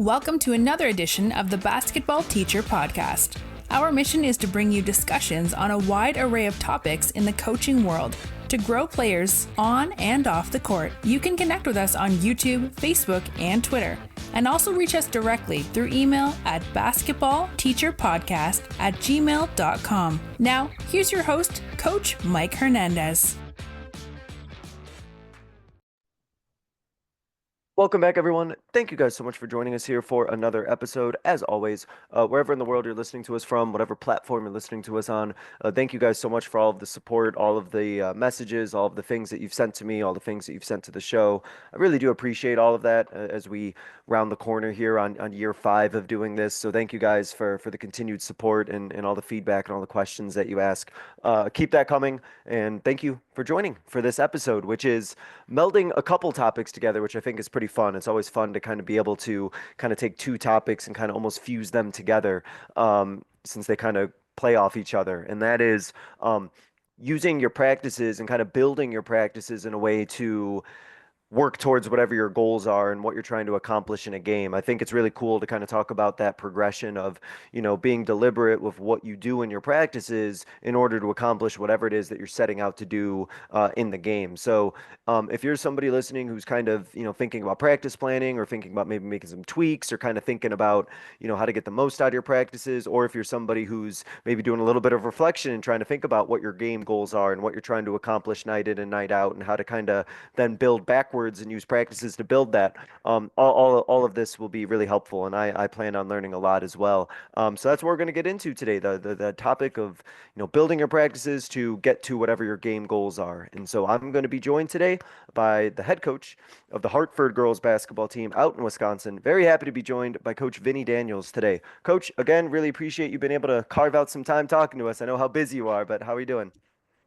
Welcome to another edition of the Basketball Teacher Podcast. Our mission is to bring you discussions on a wide array of topics in the coaching world to grow players on and off the court. You can connect with us on YouTube, Facebook, and Twitter, and also reach us directly through email at basketballteacherpodcast@gmail.com. Now, here's your host, Coach Mike Hernandez. Welcome back, everyone. Thank you guys so much for joining us here for another episode. As always, wherever in the world you're listening to us from, whatever platform you're listening to us on, thank you guys so much for all of the support, all of the messages, all of the things that you've sent to me, all the things that you've sent to the show. I really do appreciate all of that as we round the corner here on year 5 of doing this. So thank you guys for the continued support and all the feedback and all the questions that you ask. Keep that coming, and thank you for joining for this episode, which is melding a couple topics together, which I think is pretty fun. It's always fun to kind of be able to kind of take two topics and kind of almost fuse them together, since they kind of play off each other. And that is using your practices and kind of building your practices in a way to work towards whatever your goals are and what you're trying to accomplish in a game. I think it's really cool to kind of talk about that progression of, being deliberate with what you do in your practices in order to accomplish whatever it is that you're setting out to do in the game. So if you're somebody listening who's kind of, thinking about practice planning or thinking about maybe making some tweaks or kind of thinking about, how to get the most out of your practices, or if you're somebody who's maybe doing a little bit of reflection and trying to think about what your game goals are and what you're trying to accomplish night in and night out and how to kind of then build backwards and use practices to build that. All of this will be really helpful, and I plan on learning a lot as well. So that's what we're going to get into today, the topic of building your practices to get to whatever your game goals are. And so I'm going to be joined today by the head coach of the Hartford girls basketball team out in Wisconsin. Very happy to be joined by Coach Vinny Daniels today. Coach, again, really appreciate you being able to carve out some time talking to us. I know how busy you are, but how are you doing?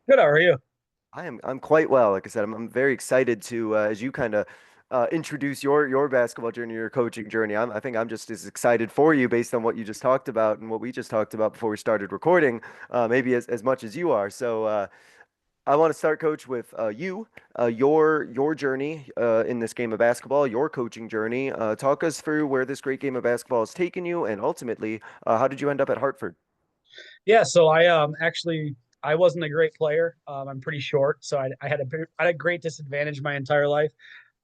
Good. How are you? I'm quite well. Like I said, I'm very excited to as you kind of introduce your basketball journey, your coaching journey. I think I'm just as excited for you based on what you just talked about and what we just talked about before we started recording, maybe as much as you are. So I want to start, Coach, with your journey in this game of basketball, your coaching journey. Talk us through where this great game of basketball has taken you, and ultimately, how did you end up at Hartford? Yeah. So I wasn't a great player. I'm pretty short, so I had a great disadvantage my entire life.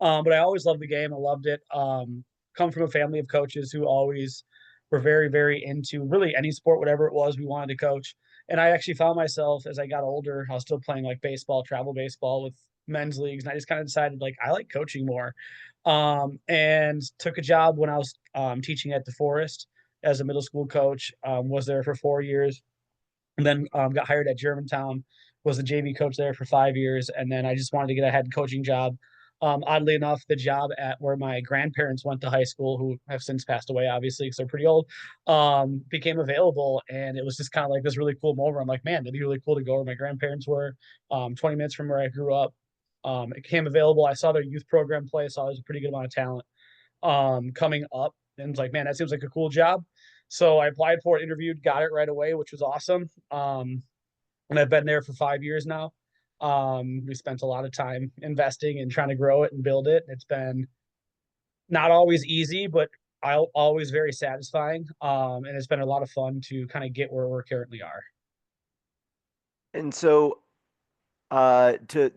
But I always loved the game. I loved it. Come from a family of coaches who always were very, very into really any sport, whatever it was we wanted to coach. And I actually found myself as I got older, I was still playing like baseball, travel baseball with men's leagues, and I just kind of decided like I like coaching more. And took a job when I was teaching at the Forest as a middle school coach. Was there for 4 years, and then got hired at Germantown, was the JV coach there for 5 years, and then I just wanted to get a head coaching job. Oddly enough, the job at where my grandparents went to high school, who have since passed away, obviously, because they're pretty old, became available, and it was just kind of like this really cool moment. I'm like, man, it'd be really cool to go where my grandparents were, 20 minutes from where I grew up. It became available. I saw their youth program play, saw there's a pretty good amount of talent coming up, and was like, man, that seems like a cool job. So I applied for it, interviewed, got it right away, which was awesome. And I've been there for 5 years now. We spent a lot of time investing and trying to grow it and build it. It's been not always easy, but always very satisfying. And it's been a lot of fun to kind of get where we currently are. And so, to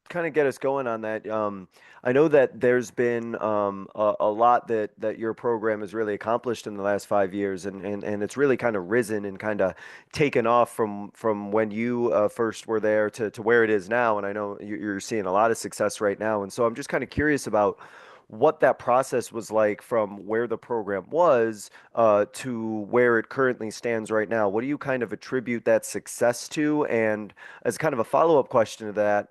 kind of get us going on that, I know that there's been a lot that your program has really accomplished in the last 5 years, and it's really kind of risen and kind of taken off from when you first were there to where it is now. And I know you're seeing a lot of success right now. And so I'm just kind of curious about what that process was like from where the program was to where it currently stands right now. What do you kind of attribute that success to? And as kind of a follow-up question to that,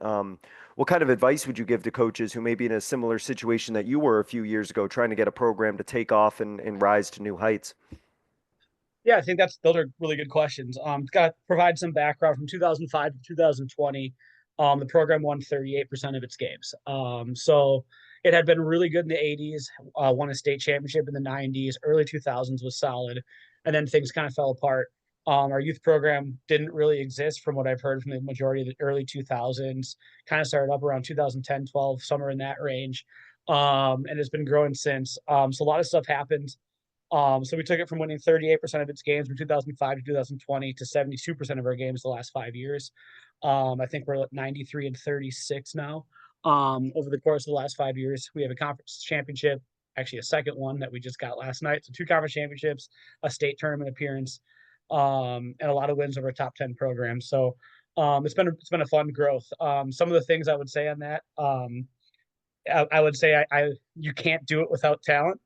what kind of advice would you give to coaches who may be in a similar situation that you were a few years ago, trying to get a program to take off and rise to new heights? Yeah, I think those are really good questions. Got to provide some background from 2005 to 2020. The program won 38% of its games. So it had been really good in the 80s, won a state championship in the 90s, early 2000s was solid, and then things kind of fell apart. Our youth program didn't really exist from what I've heard from the majority of the early 2000s, kind of started up around 2010, 12, somewhere in that range. And it's been growing since. So a lot of stuff happened. So we took it from winning 38% of its games from 2005 to 2020 to 72% of our games the last 5 years. I think we're at 93 and 36 now. Over the course of the last 5 years, we have a conference championship, actually a second one that we just got last night. So two conference championships, a state tournament appearance, and a lot of wins over top 10 programs. So it's been a fun growth. Some of the things I would say on that, I would say I you can't do it without talent.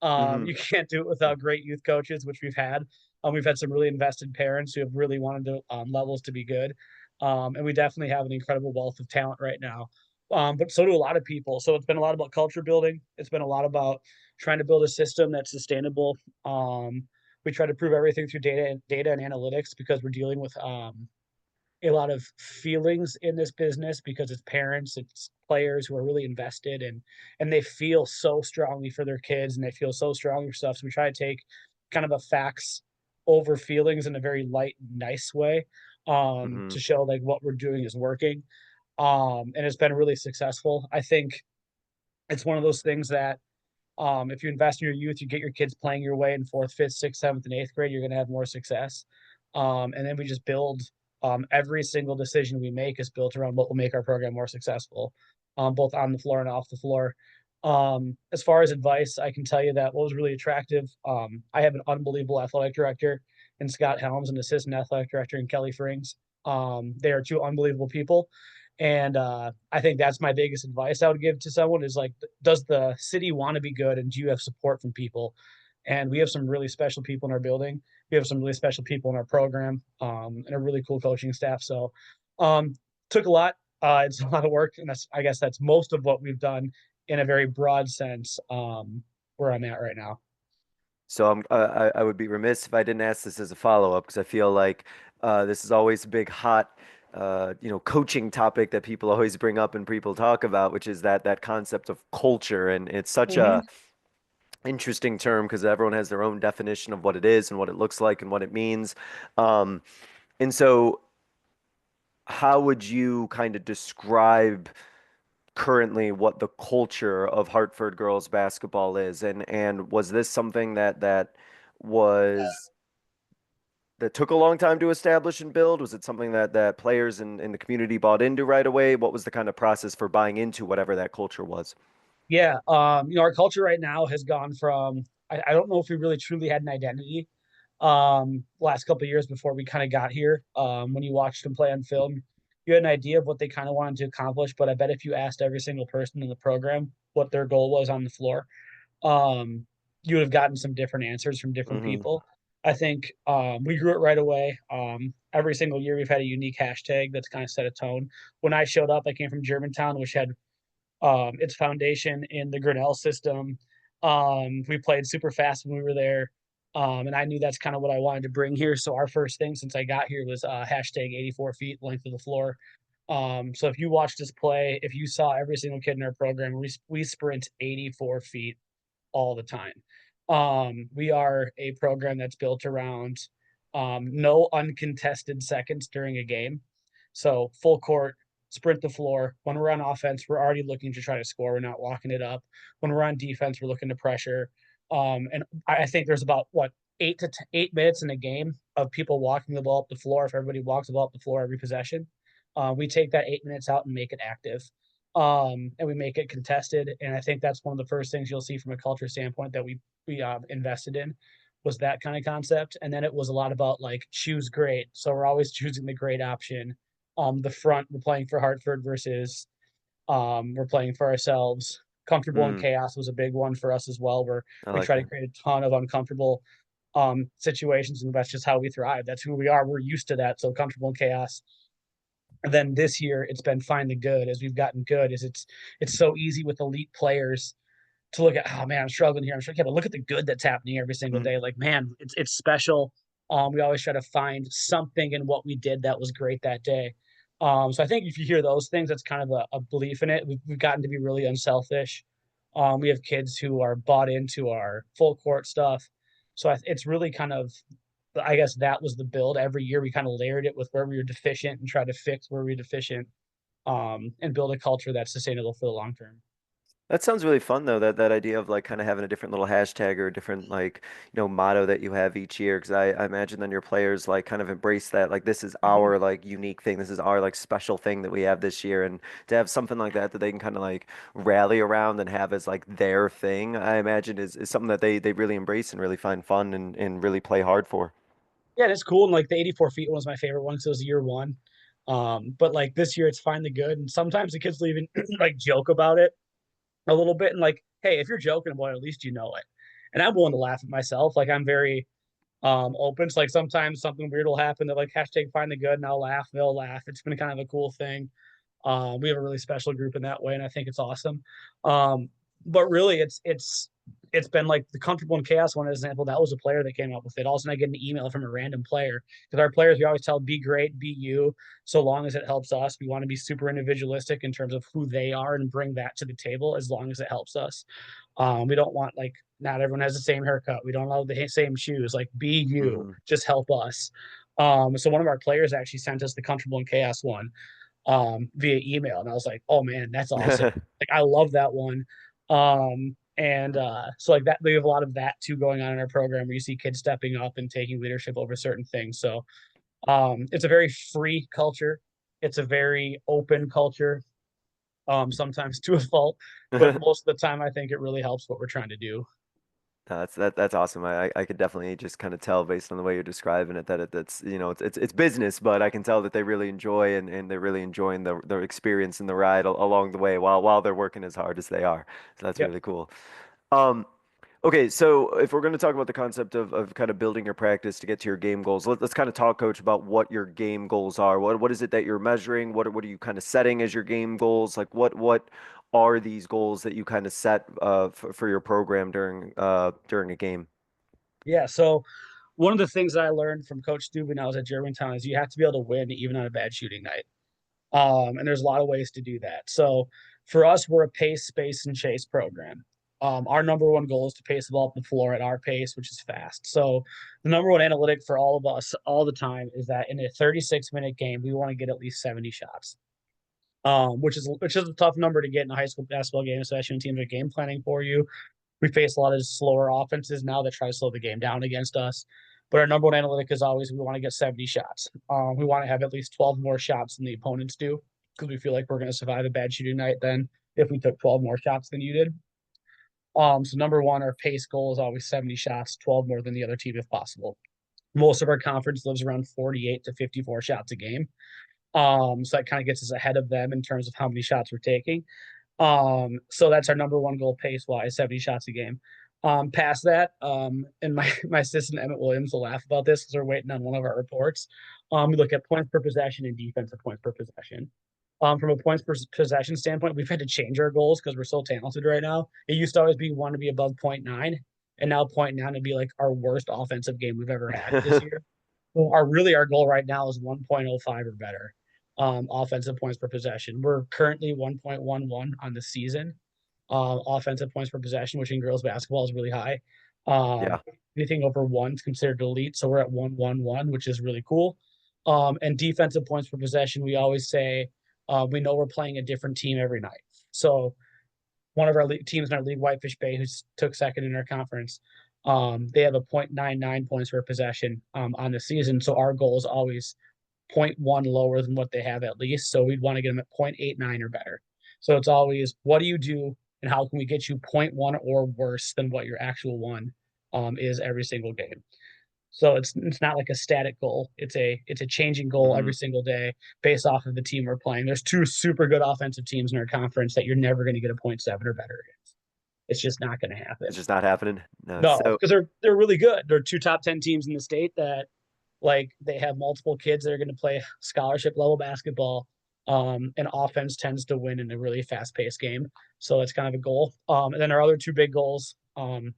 Hmm. You can't do it without great youth coaches, which we've had. We've had some really invested parents who have really wanted to levels to be good, and we definitely have an incredible wealth of talent right now. But so do a lot of people. So it's been a lot about culture building. It's been a lot about trying to build a system that's sustainable. We try to prove everything through data and analytics because we're dealing with a lot of feelings in this business because it's parents, it's players who are really invested and they feel so strongly for their kids and they feel so strongly for stuff. So we try to take kind of a facts over feelings in a very light, nice way Hmm. to show like what we're doing is working. And it's been really successful. I think it's one of those things that if you invest in your youth, you get your kids playing your way in fourth, fifth, sixth, seventh, and eighth grade, you're going to have more success. And then we just build every single decision we make is built around what will make our program more successful, both on the floor and off the floor. As far as advice, I can tell you that what was really attractive, I have an unbelievable athletic director in Scott Helms, and assistant athletic director in Kelly Frings. They are two unbelievable people. And I think that's my biggest advice I would give to someone is like, does the city want to be good and do you have support from people? And we have some really special people in our building. We have some really special people in our program, and a really cool coaching staff. So um, took a lot. It's a lot of work, and I guess that's most of what we've done in a very broad sense. Where I'm at right now. So I would be remiss if I didn't ask this as a follow-up because I feel like this is always a big hot coaching topic that people always bring up and people talk about, which is that concept of culture. And it's such Mm-hmm. a interesting term because everyone has their own definition of what it is and what it looks like and what it means. Um, and so how would you kind of describe currently what the culture of Hartford girls basketball is? And was this something was that took a long time to establish and build? Was it something that players in the community bought into right away? What was the kind of process for buying into whatever that culture was? Yeah, our culture right now has gone from I don't know if we really truly had an identity last couple of years before we kind of got here. When you watched them play on film, you had an idea of what they kind of wanted to accomplish, but I bet if you asked every single person in the program what their goal was on the floor, um, you would have gotten some different answers from different Hmm. people. I think we grew it right away. Every single year we've had a unique hashtag that's kind of set a tone. When I showed up, I came from Germantown, which had its foundation in the Grinnell system. We played super fast when we were there. And I knew that's kind of what I wanted to bring here. So our first thing since I got here was hashtag 84 feet length of the floor. So if you watched us play, if you saw every single kid in our program, we sprint 84 feet all the time. We are a program that's built around no uncontested seconds during a game. So full court, sprint the floor. When we're on offense, we're already looking to try to score. We're not walking it up. When we're on defense, we're looking to pressure. And I think there's about what 8 minutes in a game of people walking the ball up the floor. If everybody walks the ball up the floor every possession, we take that 8 minutes out and make it active. And we make it contested. And I think that's one of the first things you'll see from a culture standpoint that we invested in was that kind of concept. And then it was a lot about like choose great. So we're always choosing the great option. The front we're playing for Hartford versus we're playing for ourselves. Comfortable in Mm, chaos was a big one for us as well, where I we like try to that. create a ton of uncomfortable situations, and that's just how we thrive. That's who we are. We're used to that. So comfortable in chaos. And then this year it's been find the good as we've gotten good is it's so easy with elite players to look at, oh man, I'm struggling here. I'm struggling. Yeah, but look at the good that's happening every single Mm. day. Like, man, it's special. We always try to find something in what we did that was great that day. So I think if you hear those things, that's kind of a belief in it. We've gotten to be really unselfish. We have kids who are bought into our full court stuff. So it's really kind of, I guess that was the build. Every year we kind of layered it with where we were deficient and try to fix where we were deficient, and build a culture that's sustainable for the long term. That sounds really fun though, that idea of like kind of having a different little hashtag or a different like, motto that you have each year. Because I imagine then your players like kind of embrace that, like this is Mhm. our like unique thing. This is our like special thing that we have this year. And to have something like that that they can kind of like rally around and have as like their thing, I imagine is something that they really embrace and really find fun and really play hard for. Yeah, it's cool. And like the 84 feet one was my favorite one because it was year one. But like this year, it's Find the Good. And sometimes the kids will even like joke about it a little bit and like, hey, if you're joking about it, at least you know it. And I'm willing to laugh at myself. Like I'm very open. So like sometimes something weird will happen. They're like hashtag Find the Good, and I'll laugh. They'll laugh. It's been kind of a cool thing. We have a really special group in that way, and I think it's awesome. Um, but really, it's been like the comfortable in chaos one example. That was a player that came up with it. All of a sudden, I get an email from a random player because our players we always tell be great, be you. So long as it helps us, we want to be super individualistic in terms of who they are and bring that to the table as long as it helps us. We don't want like not everyone has the same haircut. We don't love the same shoes. Like be you, Hmm. just help us. So one of our players actually sent us the comfortable in chaos one via email. And I was like, oh man, that's awesome. Like I love that one. So like that we have a lot of that too going on in our program where you see kids stepping up and taking leadership over certain things. So it's a very free culture. It's a very open culture, sometimes to a fault, but most of the time I think it really helps what we're trying to do. That's awesome. I could definitely just kind of tell based on the way you're describing it that that's it's business, but I can tell that they really enjoy and they're really enjoying the experience and the ride along the way while they're working as hard as they are. So that's Yep. really cool. Um, okay, so if we're going to talk about the concept of kind of building your practice to get to your game goals, let's kind of talk, Coach, about what your game goals are. What is it that you're measuring? What are you kind of setting as your game goals? Like what are these goals that you kind of set for your program during a game? Yeah. So one of the things that I learned from Coach Stu when I was at Germantown is you have to be able to win even on a bad shooting night. And there's a lot of ways to do that. So for us, we're a pace, space, and chase program. Our number one goal is to pace the ball up the floor at our pace, which is fast. So the number one analytic for all of us all the time is that in a 36-minute game, we want to get at least 70 shots. Which is a tough number to get in a high school basketball game, especially when teams are game planning for you. We face a lot of slower offenses now that try to slow the game down against us. But our number one analytic is always we want to get 70 shots. We want to have at least 12 more shots than the opponents do because we feel like we're going to survive a bad shooting night then if we took 12 more shots than you did. So number one, our pace goal is always 70 shots, 12 more than the other team if possible. Most of our conference lives around 48 to 54 shots a game. So that kind of gets us ahead of them in terms of how many shots we're taking. So that's our number one goal pace wise, 70 shots a game. Past that, and my assistant Emmett Williams will laugh about this because we're waiting on one of our reports. We look at points per possession and defensive points per possession. From a points per possession standpoint, we've had to change our goals because we're so talented right now. It used to always be one to be above point 0.9, and now point 0.9 would be like our worst offensive game we've ever had this year. Well, our goal right now is 1.05 or better, offensive points per possession. We're currently 1.11 on the season, offensive points per possession, which in girls basketball is really high. Um, Yeah. Anything over one is considered elite, so we're at 111, which is really cool. And defensive points per possession, we always say we know we're playing a different team every night. So one of our teams in our league, Whitefish Bay, who took second in our conference, they have a 0.99 points per possession on the season. So our goal is always zero point 0.1 lower than what they have at least. So we'd want to get them at 0.89 or better. So it's always what do you do and how can we get you zero point 0.1 or worse than what your actual one is every single game. So it's not like a static goal. It's a changing goal Hmm. every single day based off of the team we're playing. There's two super good offensive teams in our conference that you're never going to get a 0.7 or better against. It's just not going to It's happen. just not happening. No. No, So because they're really good. They're two top 10 teams in the state that like they have multiple kids that are going to play scholarship level basketball. And offense tends to win in a really fast paced game. So it's kind of a goal. And then our other two big goals, I'm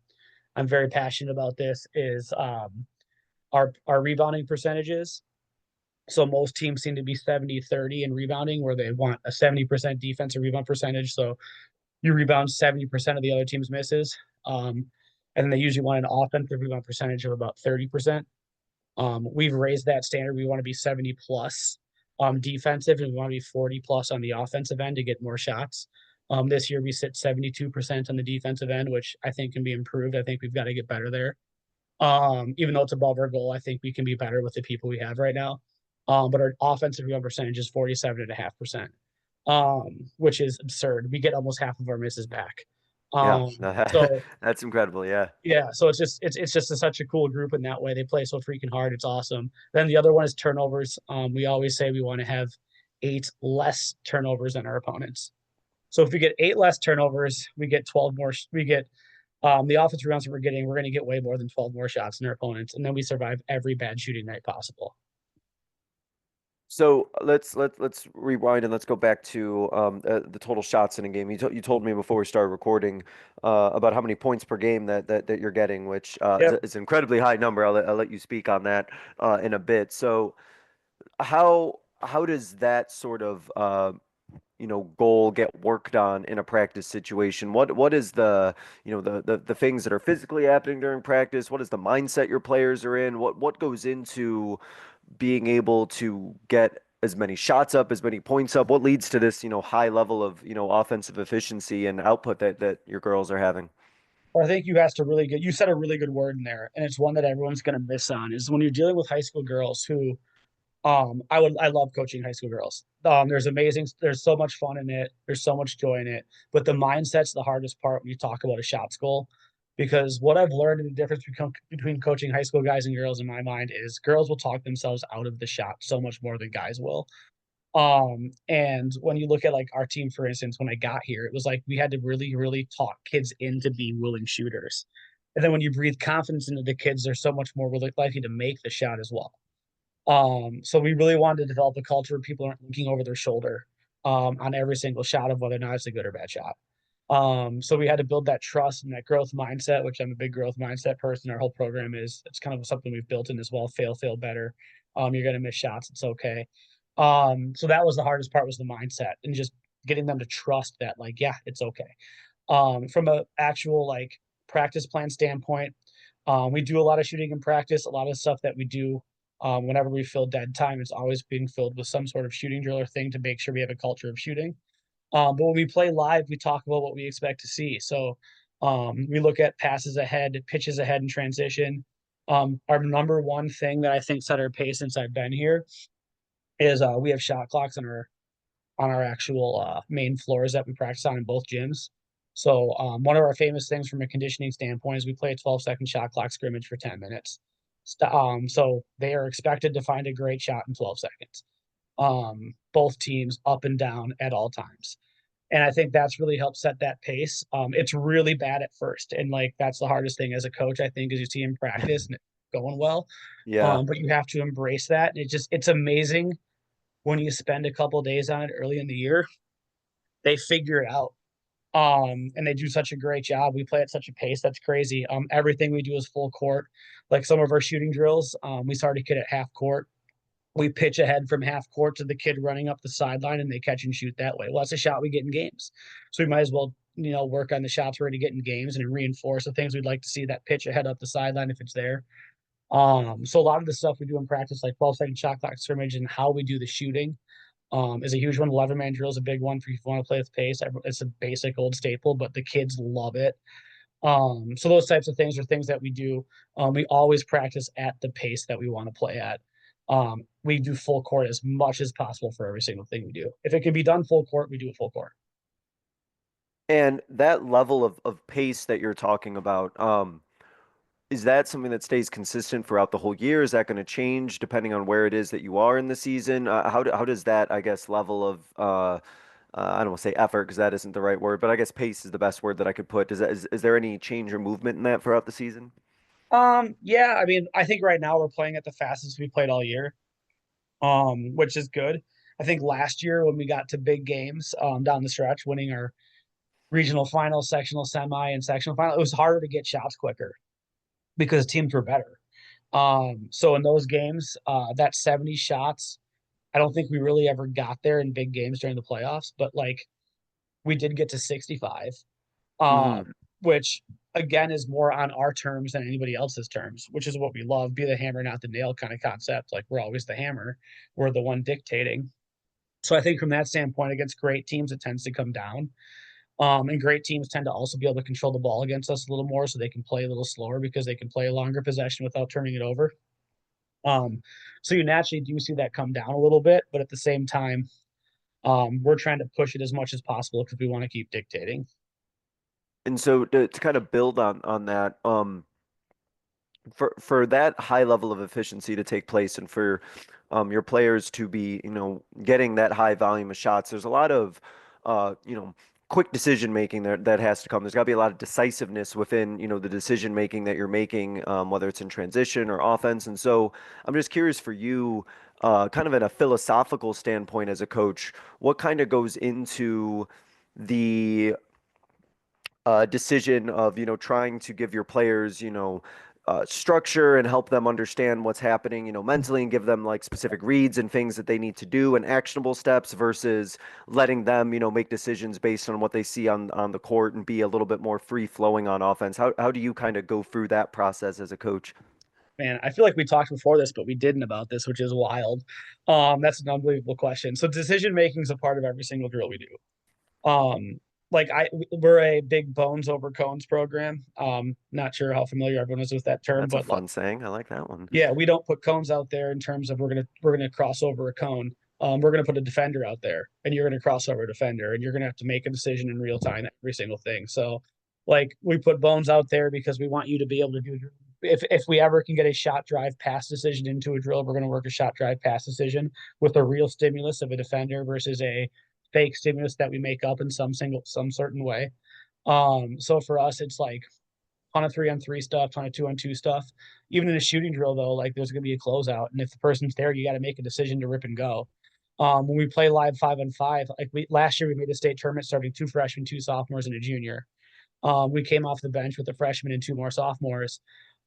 very passionate about this, is our rebounding percentages. So most teams seem to be 70-30 in rebounding, where they want a 70% defensive rebound percentage. So you rebound 70% of the other team's misses. And then they usually want an offensive rebound percentage of about 30%. We've raised that standard. We want to be 70 plus defensive, and we want to be 40 plus on the offensive end to get more shots. This year we sit 72% on the defensive end, which I think can be improved. I think we've got to get better there. Even though it's above our goal, I think we can be better with the people we have right now. But our offensive rebound percentage is 47.5%, which is absurd. We get almost half of our misses back. Yeah, So that's incredible. Yeah. yeah, so it's just such a cool group in that way. They play so freaking hard. It's awesome. Then the other one is turnovers. We always say we want to have 8 less turnovers than our opponents. So if we get 8 less turnovers, we get 12 more. We get the offensive rebounds that we're getting. We're going to get way more than 12 more shots than our opponents, and then we survive every bad shooting night possible. So let's rewind and let's go back to the total shots in a game. You told me before we started recording about how many points per game that you're getting, which Yep. is an incredibly high number. I'll let you speak on that in a bit. So how does that sort of goal get worked on in a practice situation? What is the the things that are physically happening during practice? What is the mindset your players are in? What goes into being able to get as many shots up, as many points up? What leads to this, high level of, offensive efficiency and output that your girls are having? I think you asked a really good. You said a really good word in there, and it's one that everyone's going to miss on. Is when you're dealing with high school girls who I love coaching high school girls. There's so much fun in it, there's so much joy in it, but the mindset's the hardest part when you talk about a shot goal, because what I've learned in the difference between coaching high school guys and girls in my mind is girls will talk themselves out of the shot so much more than guys will. And when you look at like our team, for instance, when I got here, it was like we had to really, really talk kids into being willing shooters. And then when you breathe confidence into the kids, they're so much more likely to make the shot as well. So we really wanted to develop a culture where people aren't looking over their shoulder on every single shot of whether or not it's a good or bad shot. So we had to build that trust and that growth mindset, which I'm a big growth mindset person. Our whole program is it's kind of something we've built in as well. Fail better. You're gonna miss shots. It's okay. So that was the hardest part was the mindset and just getting them to trust that like, yeah, it's okay. From a actual like practice plan standpoint, we do a lot of shooting in practice. A lot of stuff that we do whenever we fill dead time, it's always being filled with some sort of shooting drill or thing to make sure we have a culture of shooting. But when we play live, we talk about what we expect to see. So we look at passes ahead, pitches ahead, and transition. Our number one thing that I think set our pace since I've been here is we have shot clocks on our actual main floors that we practice on in both gyms. So one of our famous things from a conditioning standpoint is we play a 12-second shot clock scrimmage for 10 minutes. So they are expected to find a great shot in 12 seconds. Both teams up and down at all times. And I think that's really helped set that pace. It's really bad at first. And like that's the hardest thing as a coach, I think, is you see in practice and it's going well. Yeah. But you have to embrace that. And it's amazing when you spend a couple days on it early in the year, they figure it out. And they do such a great job. We play at such a pace that's crazy. Everything we do is full court. Like some of our shooting drills, we start a kid at half court. We pitch ahead from half court to the kid running up the sideline, and they catch and shoot that way. Well, that's a shot we get in games, so we might as well work on the shots we're going to get in games and reinforce the things we'd like to see. That pitch ahead up the sideline if it's there. So a lot of the stuff we do in practice, like 12-second shot clock scrimmage and how we do the shooting, is a huge one. 11-man drill is a big one for if you want to play with pace. It's a basic old staple, but the kids love it. So those types of things are things that we do. We always practice at the pace that we want to play at. We do full court as much as possible for every single thing we do. If it can be done full court, we do it full court. And that level of pace that you're talking about, is that something that stays consistent throughout the whole year? Is that going to change depending on where it is that you are in the season? How does that, I guess, level of I don't want to say effort because that isn't the right word, but I guess pace is the best word that I could put. Is there any change or movement in that throughout the season? Yeah, I mean, I think right now we're playing at the fastest we played all year, which is good. I think last year when we got to big games down the stretch, winning our regional final, sectional semi, and sectional final, it was harder to get shots quicker because teams were better. So in those games, that 70 shots, I don't think we really ever got there in big games during the playoffs, but like we did get to 65, Hmm. which again is more on our terms than anybody else's terms, which is what we love. Be the hammer, not the nail kind of concept. Like we're always the hammer, we're the one dictating. So I think from that standpoint, against great teams, it tends to come down. And great teams tend to also be able to control the ball against us a little more so they can play a little slower because they can play a longer possession without turning it over. Um, so you naturally do see that come down a little bit, but at the same time, we're trying to push it as much as possible because we want to keep dictating. And so to kind of build on that, for that high level of efficiency to take place and for your players to be, getting that high volume of shots, there's a lot of, quick decision making that has to come. There's got to be a lot of decisiveness within, the decision making that you're making, whether it's in transition or offense. And so I'm just curious for you, kind of in a philosophical standpoint as a coach, what kind of goes into the decision of, trying to give your players, structure and help them understand what's happening, mentally and give them like specific reads and things that they need to do and actionable steps versus letting them, make decisions based on what they see on the court and be a little bit more free flowing on offense. How do you kind of go through that process as a coach? Man, I feel like we talked before this, but we didn't about this, which is wild. That's an unbelievable question. So decision making is a part of every single drill we do. Like we're a big bones over cones program. Not sure how familiar everyone is with that term, That's a but like, fun saying. I like that one. yeah, we don't put cones out there in terms of we're gonna cross over a cone. We're gonna put a defender out there, and you're gonna cross over a defender, and you're gonna have to make a decision in real time every single thing. So, like, we put bones out there because we want you to be able to do. If we ever can get a shot drive pass decision into a drill, we're gonna work a shot drive pass decision with a real stimulus of a defender versus a fake stimulus that we make up in some certain way. So for us, it's like ton of 3-on-3 stuff, ton of 2-on-2 stuff. Even in a shooting drill, though, like there's going to be a closeout, and if the person's there, you got to make a decision to rip and go. When we play live 5-on-5, like last year, we made the state tournament starting 2 freshmen, 2 sophomores, and a junior. We came off the bench with a freshman and 2 more sophomores.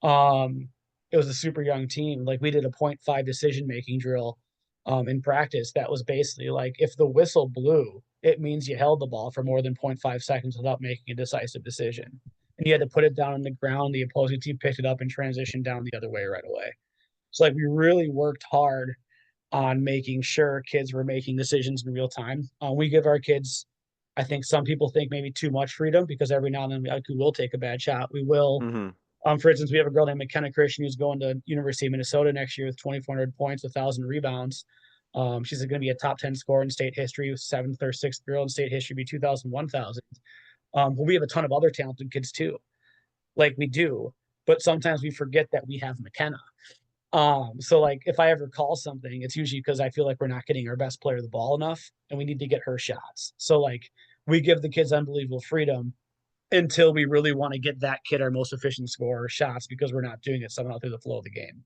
Um, it was a super young team. Like we did a .5 decision making drill in practice. That was basically like if the whistle blew, it means you held the ball for more than .5 seconds without making a decisive decision. And you had to put it down on the ground. The opposing team picked it up and transitioned down the other way right away. So like we really worked hard on making sure kids were making decisions in real time. We give our kids, I think some people think maybe too much freedom because every now and then like, we will take a bad shot. We will. Hmm. For instance, we have a girl named McKenna Christian who's going to University of Minnesota next year with 2,400 points, 1,000 rebounds. She's going to be a top 10 scorer in state history, seventh or sixth girl in state history, be 2,000, 1,000. But we have a ton of other talented kids too, like we do. But sometimes we forget that we have McKenna. So like if I ever call something, it's usually because I feel like we're not getting our best player the ball enough and we need to get her shots. So like we give the kids unbelievable freedom until we really want to get that kid our most efficient scorer shots because we're not doing it somehow through the flow of the game.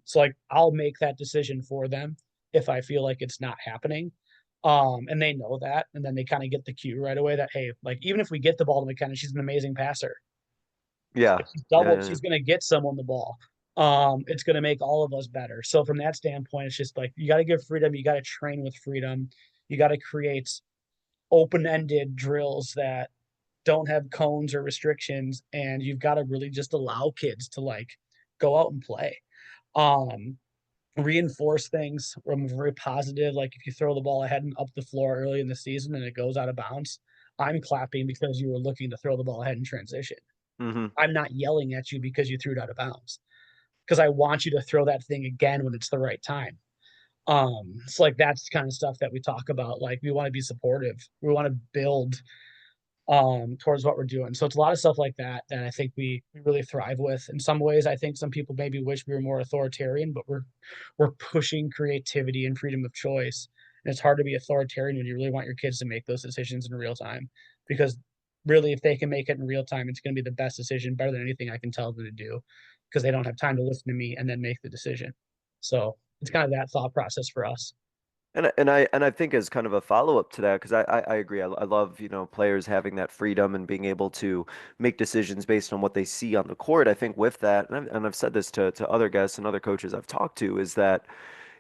So like I'll make that decision for them if I feel like it's not happening. And they know that, and then they kind of get the cue right away that hey, like even if we get the ball to McKenna, she's an amazing passer. Yeah. If she's Yeah. doubled, Yeah, yeah. she's going to get someone the ball. It's going to make all of us better. So from that standpoint, it's just like you got to give freedom. You got to train with freedom. You got to create open-ended drills that don't have cones or restrictions, and you've got to really just allow kids to like go out and play. Um, Reinforce things from very positive. Like if you throw the ball ahead and up the floor early in the season and it goes out of bounds, I'm clapping because you were looking to throw the ball ahead in transition. Hmm. I'm not yelling at you because you threw it out of bounds because I want you to throw that thing again when it's the right time. It's like that's the kind of stuff that we talk about. Like we want to be supportive. We want to build towards what we're doing. So it's a lot of stuff like that that I think we really thrive with. In some ways, I think some people maybe wish we were more authoritarian, but we're pushing creativity and freedom of choice. And it's hard to be authoritarian when you really want your kids to make those decisions in real time. Because really, if they can make it in real time, it's going to be the best decision, better than anything I can tell them to do, because they don't have time to listen to me and then make the decision. So it's kind of that thought process for us. And I think as kind of a follow-up to that, because I agree. I love, players having that freedom and being able to make decisions based on what they see on the court. I think with that, and I've said this to other guests and other coaches I've talked to, is that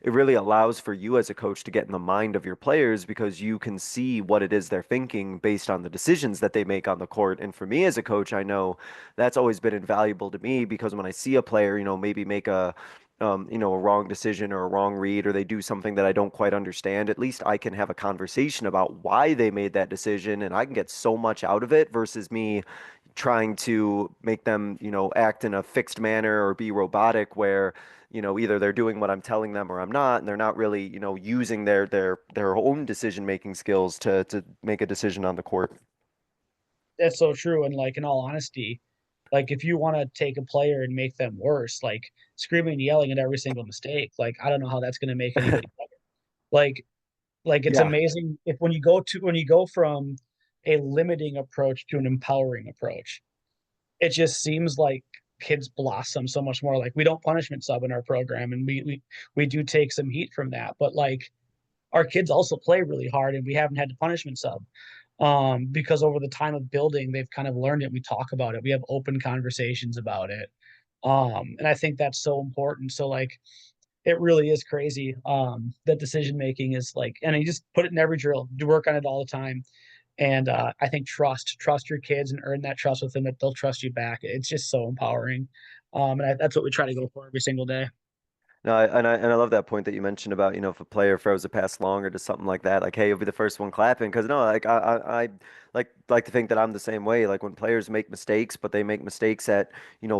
it really allows for you as a coach to get in the mind of your players because you can see what it is they're thinking based on the decisions that they make on the court. And for me as a coach, I know that's always been invaluable to me because when I see a player, maybe make a wrong decision or a wrong read, or they do something that I don't quite understand, at least I can have a conversation about why they made that decision, and I can get so much out of it versus me trying to make them, act in a fixed manner or be robotic where, either they're doing what I'm telling them or I'm not, and they're not really, using their own decision-making skills to make a decision on the court. That's so true. And like in all honesty, like if you want to take a player and make them worse, like screaming and yelling at every single mistake, like I don't know how that's going to make anybody better. Like it's Yeah. amazing if when you go from a limiting approach to an empowering approach, it just seems like kids blossom so much more. Like we don't punishment sub in our program, and we do take some heat from that, but like our kids also play really hard, and we haven't had to punishment sub because over the time of building, they've kind of learned it. We talk about it. We have open conversations about it. And I think that's so important. So like it really is crazy. That decision making is like, and you just put it in every drill, do work on it all the time. And I think trust your kids and earn that trust with them that they'll trust you back. It's just so empowering. That's what we try to go for every single day. No, and I love that point that you mentioned about, if a player throws a pass long or does something like that, like, hey, you'll be the first one clapping. Because no, like I like to think that I'm the same way. Like when players make mistakes, but they make mistakes at,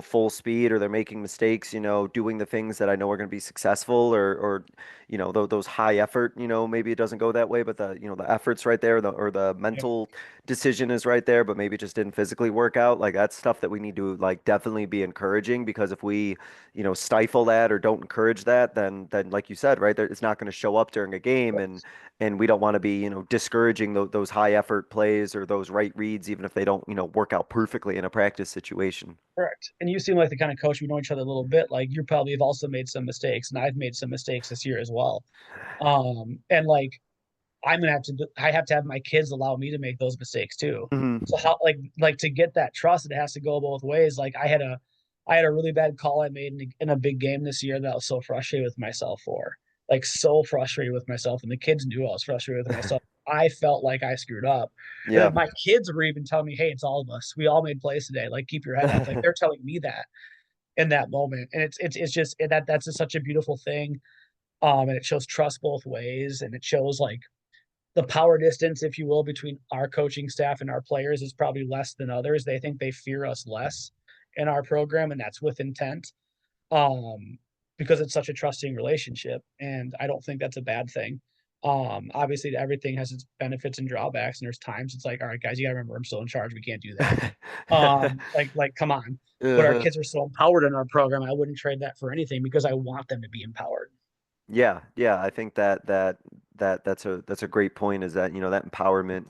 full speed, or they're making mistakes, doing the things that I know are going to be successful, or those high effort, maybe it doesn't go that way, but the effort's right there, or the Yep. mental decision is right there, but maybe it just didn't physically work out. Like that's stuff that we need to like definitely be encouraging, because if we stifle that or don't encourage that, then like you said, right, it's not going to show up during a game, and we don't want to be, discouraging those high effort plays or those right reads, even if they don't, work out perfectly in a practice situation. Correct. And you seem like the kind of coach we know each other a little bit. Like you probably have also made some mistakes, and I've made some mistakes this year as well. And like I have to have my kids allow me to make those mistakes too. Hmm. So how like to get that trust, it has to go both ways. Like I had a really bad call I made in a big game this year that I was so frustrated with myself for. Like so frustrated with myself, and the kids knew I was frustrated with myself. I felt like I screwed up. And Yeah. then my kids were even telling me, "Hey, it's all of us. We all made plays today. Like keep your head up." Like they're telling me that in that moment, and it's just that's just such a beautiful thing. And it shows trust both ways, and it shows like the power distance, if you will, between our coaching staff and our players is probably less than others. They think they fear us less in our program, and that's with intent, um, because it's such a trusting relationship. And I don't think that's a bad thing. Obviously, everything has its benefits and drawbacks, and there's times it's like, all right, guys, you got to remember, I'm still in charge. We can't do that. Come on. But our Uh-huh. kids are so empowered in our program. I wouldn't trade that for anything because I want them to be empowered. Yeah, yeah, I think that's a great point, is that, that empowerment,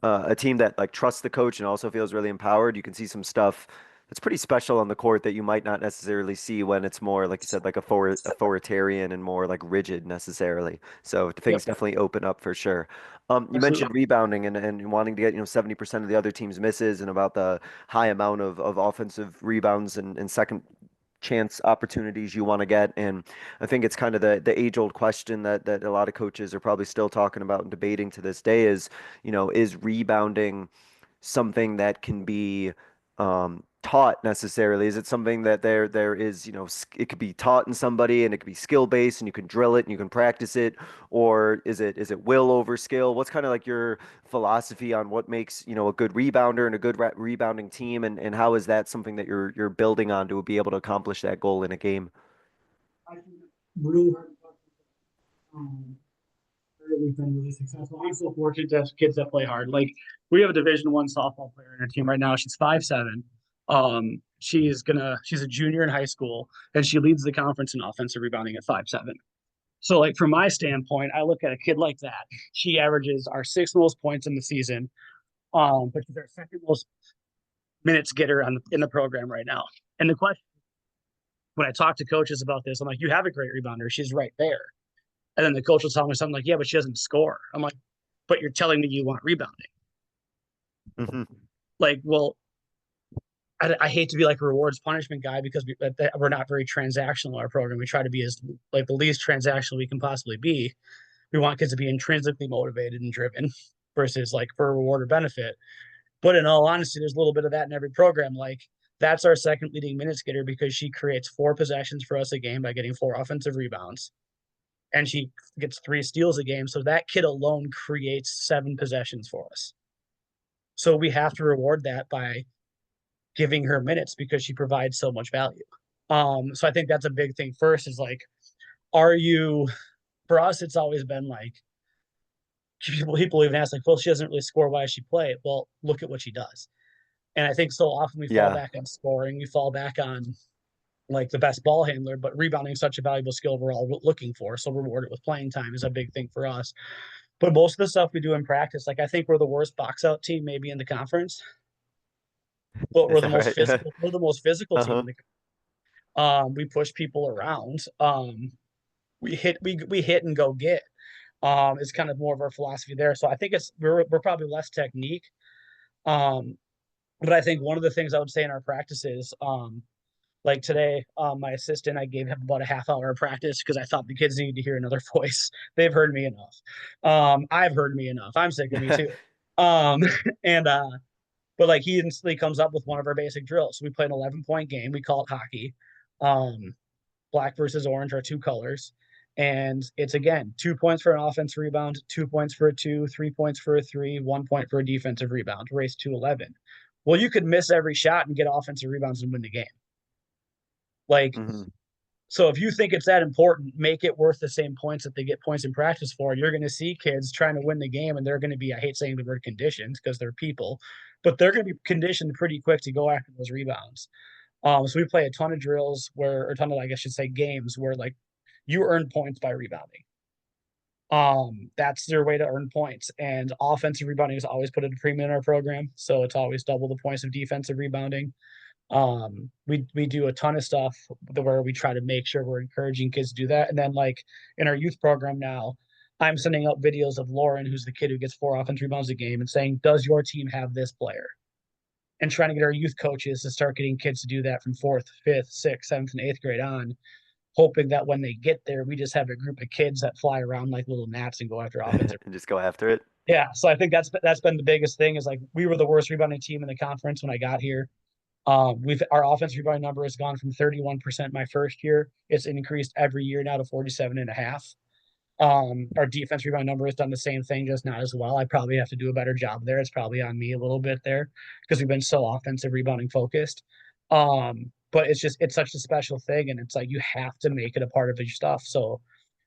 a team that like trusts the coach and also feels really empowered, you can see some stuff that's pretty special on the court that you might not necessarily see when it's more, like you said, like authoritarian and more like rigid necessarily. So Yep. things definitely open up for sure. You Absolutely. mentioned rebounding and wanting to get, 70% of the other team's misses, and about the high amount of offensive rebounds and second chance opportunities you want to get. And I think it's kind of the age-old question that a lot of coaches are probably still talking about and debating to this day is, is rebounding something that can be taught necessarily? Is it something that there is, it could be taught in somebody, and it could be skill based and you can drill it and you can practice it, or is it will over skill? What's kind of like your philosophy on what makes, a good rebounder and a good rebounding team, and how is that something that you're building on to be able to accomplish that goal in a game? I think it's really hard to talk we've been really successful. I'm so fortunate to have kids that play hard. Like we have a Division 1 softball player in our team right now. She's 5'7". She's a junior in high school, and she leads the conference in offensive rebounding at 5'7". So like from my standpoint, I look at a kid like that. She averages our sixth most points in the season. But she's our second most minutes getter in the program right now. And the question when I talk to coaches about this, I'm like, you have a great rebounder. She's right there. And then the coach will tell me something like, yeah, but she doesn't score. I'm like, but you're telling me you want rebounding. Hmm. Like, well, I hate to be like a rewards punishment guy because we're not very transactional in our program. We try to be as like the least transactional we can possibly be. We want kids to be intrinsically motivated and driven versus like for a reward or benefit. But in all honesty, there's a little bit of that in every program. Like That's our second leading minutes getter because she creates 4 possessions for us a game by getting 4 offensive rebounds. And she gets 3 steals a game. So that kid alone creates 7 possessions for us. So we have to reward that by giving her minutes because she provides so much value. So I think that's a big thing first is like, are you, for us, it's always been like, people even ask, like, well, she doesn't really score. Why does she play? Well, look at what she does. And I think so often we fall Yeah. back on scoring. We fall back on like the best ball handler, but rebounding is such a valuable skill we're all looking for. So reward it with playing time is a big thing for us. But most of the stuff we do in practice, like I think we're the worst box out team maybe in the conference, but Is that right? we're the most physical team Uh-huh. in the we push people around. We hit and go get. Is kind of more of our philosophy there. So I think we're probably less technique. Um, but I think one of the things I would say in our practices, like today, my assistant, I gave him about a half hour of practice because I thought the kids needed to hear another voice. They've heard me enough. I've heard me enough. I'm sick of me too. Um, and but like he instantly comes up with one of our basic drills. So we play an 11-point game. We call it hockey. Um, Black versus orange are 2 colors. And it's again 2 points for an offensive rebound, 2 points for a two, 3 points for a three, 1 point for a defensive rebound, race to 11. Well, you could miss every shot and get offensive rebounds and win the game. Like, Hmm. so if you think it's that important, make it worth the same points that they get points in practice for. You're going to see kids trying to win the game, and they're going to be, I hate saying the word conditioned because they're people, but they're going to be conditioned pretty quick to go after those rebounds. So we play a ton of drills or a ton of, I guess, I should say games where like you earn points by rebounding. That's their way to earn points. And offensive rebounding is always put at a premium in our program. So it's always double the points of defensive rebounding. We do a ton of stuff where we try to make sure we're encouraging kids to do that. And then like in our youth program now, I'm sending out videos of Lauren, who's the kid who gets 4 offensive rebounds a game, and saying, does your team have this player? And trying to get our youth coaches to start getting kids to do that from fourth, fifth, sixth, seventh, and eighth grade on, hoping that when they get there, we just have a group of kids that fly around like little gnats and go after offensive. And just go after it. Yeah, so I think that's been the biggest thing is like we were the worst rebounding team in the conference when I got here. We've our offensive rebounding number has gone from 31% my first year. It's increased every year now to 47.5. Our defense rebound number has done the same thing, just not as well. I probably have to do a better job there. It's probably on me a little bit there because we've been so offensive rebounding focused. But it's such a special thing, and it's like you have to make it a part of your stuff. So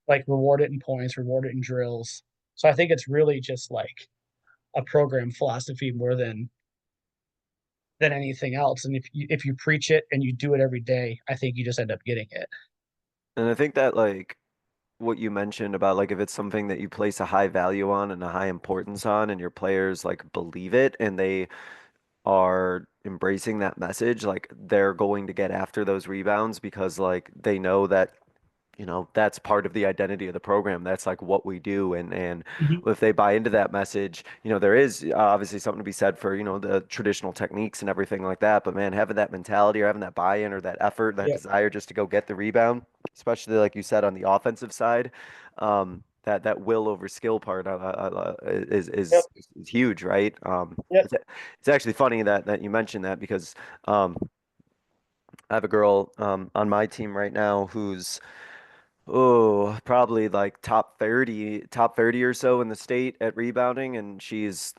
like reward it in points, reward it in drills. So I think it's really just like a program philosophy more than anything else. And if you preach it and you do it every day, I think you just end up getting it. And I think that like what you mentioned about like if it's something that you place a high value on and a high importance on and your players like believe it and they are embracing that message, like they're going to get after those rebounds because like they know that that's part of the identity of the program. That's like what we do. And Mhm. if they buy into that message, there is obviously something to be said for, the traditional techniques and everything like that. But man, having that mentality or having that buy-in or that effort, that Yep. desire just to go get the rebound, especially like you said on the offensive side, that will over skill part is, Yep. is is huge, right? Yep. It's actually funny that you mentioned that because I have a girl on my team right now who's probably like top 30 or so in the state at rebounding, and she's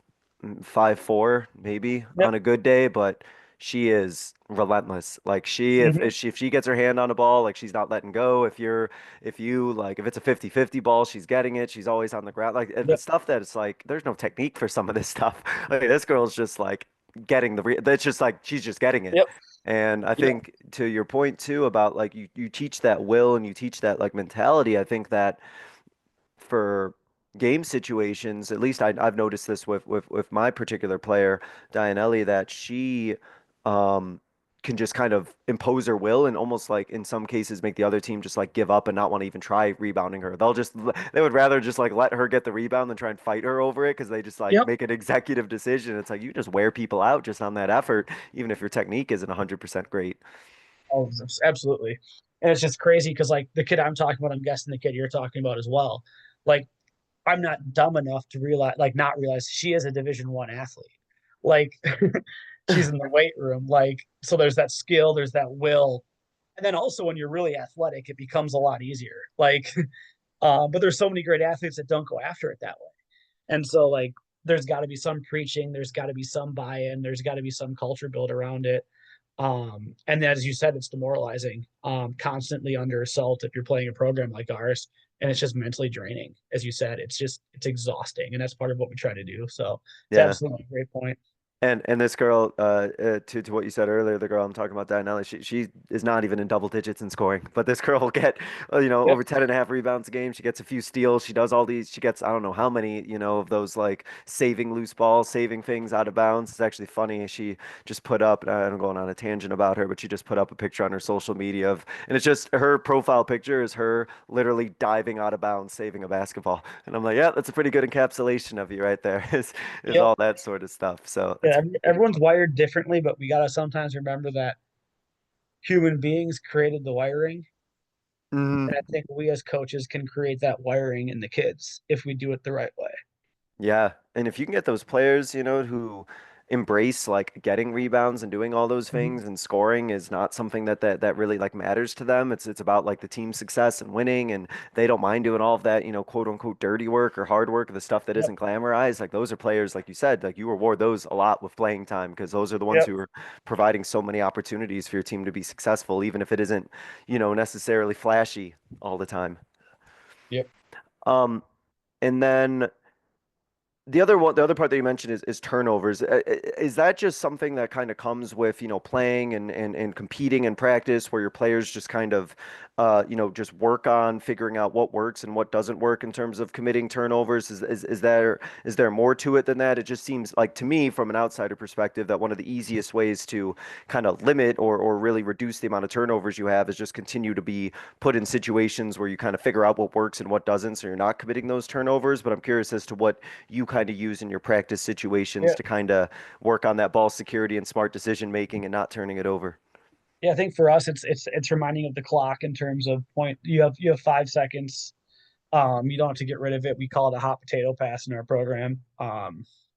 5'4" maybe Yep. on a good day, but she is relentless. Like Hmm. if she gets her hand on a ball, like she's not letting go. If it's a 50-50 ball, she's getting it. She's always on the ground. Like the Yep. stuff that it's like there's no technique for some of this stuff. Like this girl's just like getting that's just like she's just getting it. Yep. And I Yep. think to your point too about like you teach that will and you teach that like mentality. I think that for game situations, at least I've noticed this with my particular player, Dianelli, that she um, can just kind of impose her will and almost like in some cases make the other team just like give up and not want to even try rebounding her. They would rather just like let her get the rebound than try and fight her over it because they just like Yep. make an executive decision. It's like you just wear people out just on that effort, even if your technique isn't 100% great. Oh, absolutely. And it's just crazy because like the kid I'm talking about, I'm guessing the kid you're talking about as well. Like I'm not dumb enough to realize, like not realize she is a Division I athlete. Like she's in the weight room. Like, so there's that skill, there's that will. And then also when you're really athletic, it becomes a lot easier. Like, but there's so many great athletes that don't go after it that way. And so like there's got to be some preaching, there's got to be some buy-in, there's got to be some culture built around it. And as you said, it's demoralizing, constantly under assault if you're playing a program like ours, and it's just mentally draining. As you said, it's exhausting, and that's part of what we try to do. So it's Yeah. absolutely a great point. And this girl, to what you said earlier, the girl I'm talking about, Dianella, she is not even in double digits in scoring. But this girl will get, Yep. over 10 and a half rebounds a game. She gets a few steals. She does all these. She gets, I don't know how many, of those like saving loose balls, saving things out of bounds. It's actually funny. She just put up, and I'm going on a tangent about her, but she just put up a picture on her social media and it's just her profile picture is her literally diving out of bounds, saving a basketball. And I'm like, yeah, that's a pretty good encapsulation of you right there. Is Yep. all that sort of stuff. So Yeah, it's pretty everyone's wired differently, but we gotta sometimes remember that human beings created the wiring. And I hmm think we as coaches can create that wiring in the kids if we do it the right way. Yeah. And if you can get those players, who embrace like getting rebounds and doing all those Mhm. things and scoring is not something that really like matters to them. It's about like the team success and winning and they don't mind doing all of that, quote unquote dirty work or hard work, the stuff that Yep. isn't glamorized. Like those are players, like you said, like you reward those a lot with playing time because those are the ones Yep. who are providing so many opportunities for your team to be successful, even if it isn't, necessarily flashy all the time. Yep. Um, and then the other part that you mentioned is turnovers. Is that just something that kind of comes with, playing and competing in practice where your players just kind of, just work on figuring out what works and what doesn't work in terms of committing turnovers? Is there more to it than that? It just seems like to me, from an outsider perspective, that one of the easiest ways to kind of limit or really reduce the amount of turnovers you have is just continue to be put in situations where you kind of figure out what works and what doesn't, so you're not committing those turnovers. But I'm curious as to what you kind of use in your practice situations Yeah. to kind of work on that ball security and smart decision making and not turning it over. Yeah, I think for us it's reminding of the clock in terms of point you have 5 seconds. You don't have to get rid of it. We call it a hot potato pass in our program.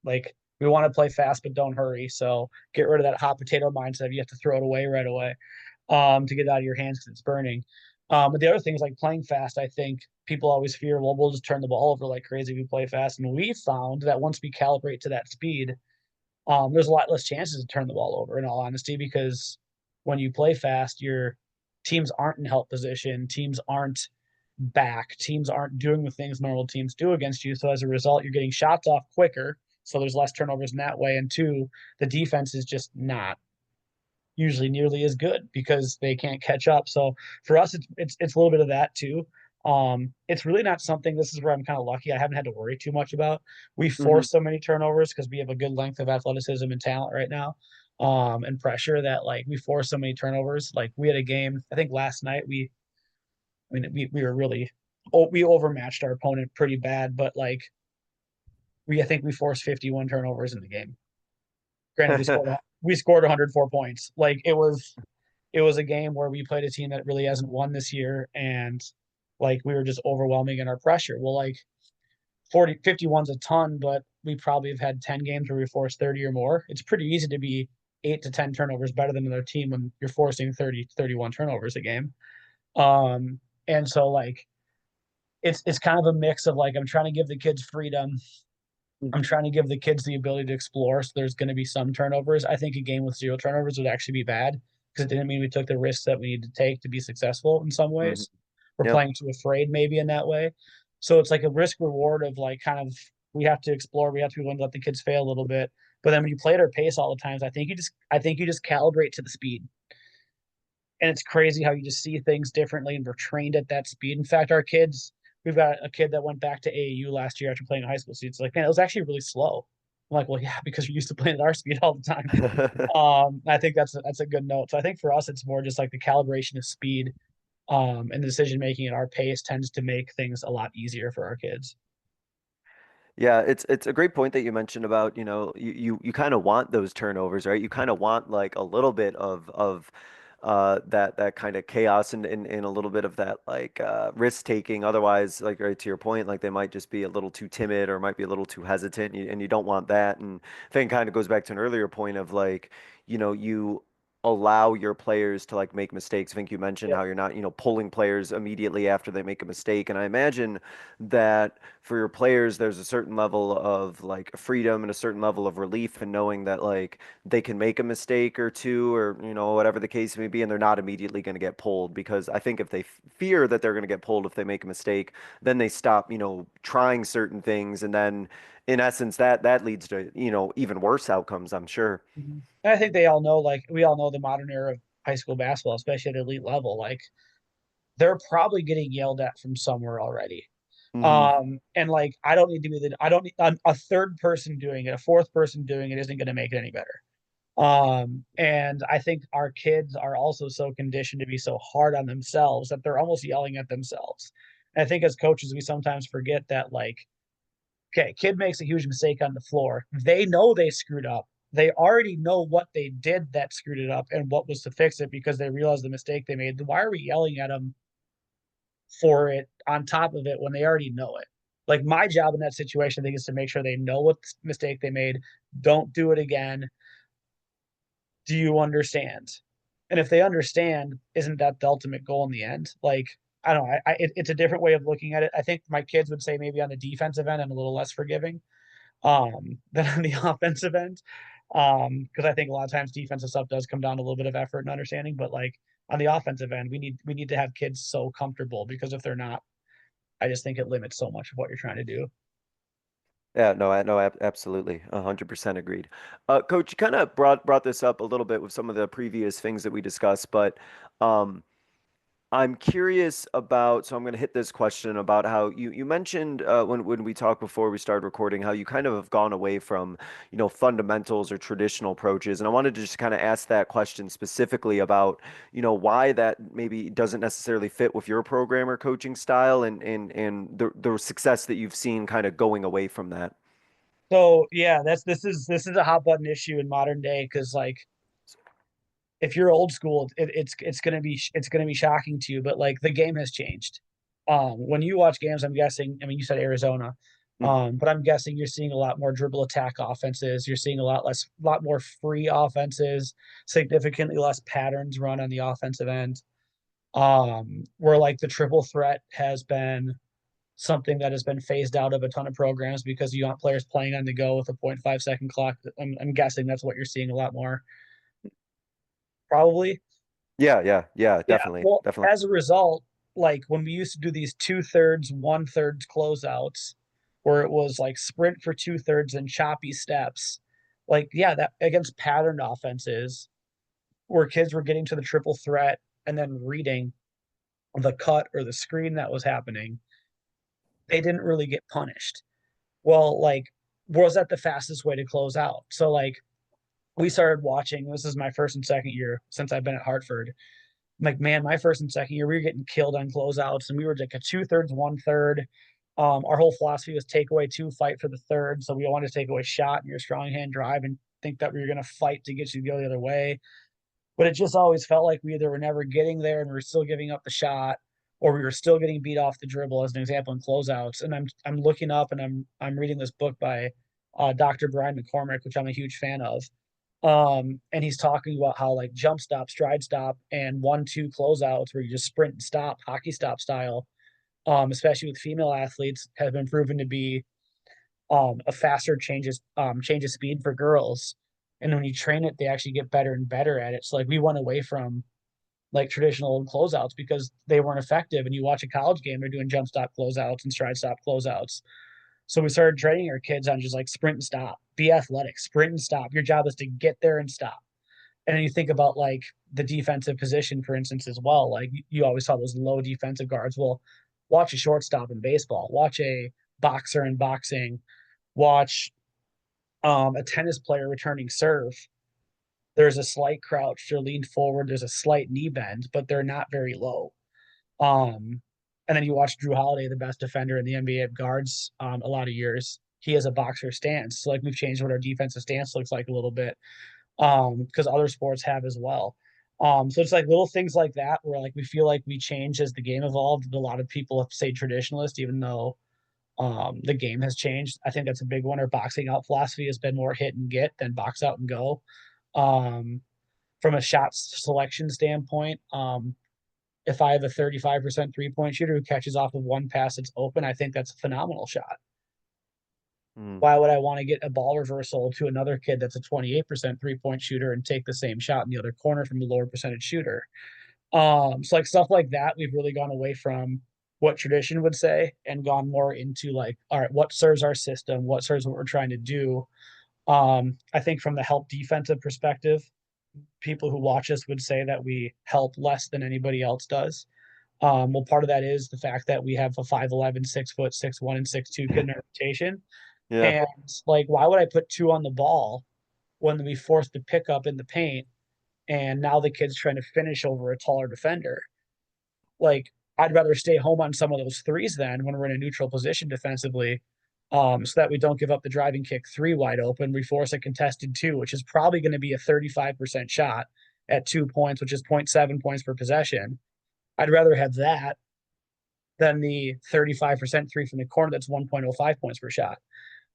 Like we want to play fast but don't hurry. So get rid of that hot potato mindset. You have to throw it away right away to get it out of your hands because it's burning. But the other thing is like playing fast. I think people always fear, well, we'll just turn the ball over like crazy if we play fast. And we found that once we calibrate to that speed, there's a lot less chances to turn the ball over, in all honesty, because when you play fast, your teams aren't in help position, teams aren't back, teams aren't doing the things normal teams do against you. So as a result, you're getting shots off quicker. So there's less turnovers in that way. And two, the defense is just not usually nearly as good because they can't catch up. So for us, it's a little bit of that too. It's really not something. This is where I'm kind of lucky. I haven't had to worry too much about. We hmm force so many turnovers because we have a good length of athleticism and talent right now, and pressure that like we force so many turnovers. Like we had a game, I think last night I mean, we were really, oh, we overmatched our opponent pretty bad, but like I think we forced 51 turnovers in the game. Granted, we scored 104 points. Like it was a game where we played a team that really hasn't won this year, and like we were just overwhelming in our pressure. Well, like 51's a ton, but we probably have had 10 games where we forced 30 or more. It's pretty easy to be 8 to 10 turnovers better than another team when you're forcing 30, 31 turnovers a game. Um, and so like it's kind of a mix of like I'm trying to give the kids freedom. I'm trying to give the kids the ability to explore. So there's going to be some turnovers. I think a game with zero turnovers would actually be bad because it didn't mean we took the risks that we need to take to be successful in some hmm ways. We're Yep. playing too afraid maybe in that way. So it's like a risk reward of like kind of we have to explore, we have to be willing to let the kids fail a little bit. But then when you play at our pace all the times, I think you just calibrate to the speed. And it's crazy how you just see things differently and we're trained at that speed. In fact, we've got a kid that went back to AAU last year after playing high school. So it's like, man, it was actually really slow. I'm like, well, yeah, because you're used to playing at our speed all the time. I think that's a good note. So I think for us, it's more just like the calibration of speed, and the decision making at our pace tends to make things a lot easier for our kids. Yeah, it's a great point that you mentioned about, you kind of want those turnovers, right? You kind of want like a little bit of that kind of chaos and a little bit of that like risk taking. Otherwise, like right to your point, like they might just be a little too timid or might be a little too hesitant, and you don't want that. And I think it kind of goes back to an earlier point of like, you allow your players to like make mistakes. I think you mentioned Yeah. how you're not, pulling players immediately after they make a mistake. And I imagine that for your players, there's a certain level of like freedom and a certain level of relief in knowing that like they can make a mistake or two or, whatever the case may be, and they're not immediately going to get pulled. Because I think if they fear that they're going to get pulled if they make a mistake, then they stop, trying certain things. And then in essence, that leads to, even worse outcomes, I'm sure. Mhm. And I think they all know, like we all know the modern era of high school basketball, especially at elite level, like they're probably getting yelled at from somewhere already. Hmm. And like I don't need to be I don't need a third person doing it, a fourth person doing it isn't going to make it any better. And I think our kids are also so conditioned to be so hard on themselves that they're almost yelling at themselves. And I think as coaches, we sometimes forget that, like, okay, kid makes a huge mistake on the floor. They know they screwed up. They already know what they did that screwed it up and what was to fix it because they realized the mistake they made. Why are we yelling at them for it on top of it when they already know it? Like my job in that situation, I think, is to make sure they know what mistake they made. Don't do it again. Do you understand? And if they understand, isn't that the ultimate goal in the end? Like, I don't know. It's a different way of looking at it. I think my kids would say maybe on the defensive end, I'm a little less forgiving than on the offensive end. Because I think a lot of times defensive stuff does come down to a little bit of effort and understanding. But like on the offensive end, we need to have kids so comfortable because if they're not, I just think it limits so much of what you're trying to do. Yeah, no, no, absolutely, 100% agreed. Coach, you kind of brought this up a little bit with some of the previous things that we discussed, but um, I'm curious about, so I'm going to hit this question about how you mentioned when we talked before we started recording how you kind of have gone away from, fundamentals or traditional approaches. And I wanted to just kind of ask that question specifically about, why that maybe doesn't necessarily fit with your program or coaching style and the success that you've seen kind of going away from that. So yeah, this is a hot button issue in modern day because like if you're old school, it's gonna be shocking to you, but like the game has changed. When you watch games, I'm guessing. I mean, you said Arizona, Mhm. but I'm guessing you're seeing a lot more dribble attack offenses. You're seeing lot more free offenses, significantly less patterns run on the offensive end. Where like the triple threat has been something that has been phased out of a ton of programs because you want players playing on the go with a 0.5 second clock. I'm guessing that's what you're seeing a lot more, probably. Yeah, yeah, yeah, Yeah. definitely, Well, definitely. as a result, like when we used to do these 2/3, 1/3 closeouts, where it was like sprint for 2/3 and choppy steps, like, yeah, that against patterned offenses where kids were getting to the triple threat and then reading the cut or the screen that was happening, they didn't really get punished. Well, like, was that the fastest way to close out? So, like, we started watching. This is my first and second year since I've been at Hartford. Like, man, my first and second year, we were getting killed on closeouts, and we were like a 2/3, 1/3. Our whole philosophy was take away two, fight for the third. So we wanted to take away shot and your strong hand drive and think that we were going to fight to get you to go the other way. But it just always felt like we either were never getting there and we were still giving up the shot, or we were still getting beat off the dribble, as an example in closeouts. And I'm looking up and I'm reading this book by Dr. Brian McCormick, which I'm a huge fan of. And he's talking about how like jump stop, stride stop, and 1-2 closeouts where you just sprint and stop, hockey stop style, especially with female athletes, have been proven to be a faster change of speed for girls. And when you train it, they actually get better and better at it. So like we went away from like traditional closeouts because they weren't effective. And you watch a college game, they're doing jump stop closeouts and stride stop closeouts. So we started training our kids on just like sprint and stop, be athletic, sprint and stop. Your job is to get there and stop. And then you think about like the defensive position, for instance, as well. Like you always saw those low defensive guards. Well, watch a shortstop in baseball, watch a boxer in boxing, watch a tennis player returning serve. There's a slight crouch, they're leaned forward, there's a slight knee bend, but they're not very low. Um, and then you watch Drew Holiday, the best defender in the NBA of guards, a lot of years. He has a boxer stance. So like we've changed what our defensive stance looks like a little bit, because other sports have as well. So it's like little things like that where like we feel like we change as the game evolved. A lot of people have say traditionalist, even though the game has changed. I think that's a big one. Our boxing out philosophy has been more hit and get than box out and go. Um, from a shot selection standpoint, if I have a 35% 3-point shooter who catches off of one pass that's open, I think that's a phenomenal shot. Mm. Why would I want to get a ball reversal to another kid that's a 28% 3-point shooter and take the same shot in the other corner from a lower percentage shooter? So like stuff like that, we've really gone away from what tradition would say and gone more into like, all right, what serves our system, what serves what we're trying to do. I think from the help defensive perspective, people who watch us would say that we help less than anybody else does. Well, part of that is the fact that we have a 5'11", 6 foot, 6'1", and 6'2" kid in our rotation. Yeah. And like, why would I put two on the ball when we force the pickup in the paint and now the kid's trying to finish over a taller defender? Like, I'd rather stay home on some of those threes then when we're in a neutral position defensively, so that we don't give up the driving kick three wide open. We force a contested two, which is probably going to be a 35% shot at 2 points, which is 0.7 points per possession. I'd rather have that than the 35% three from the corner that's 1.05 points per shot.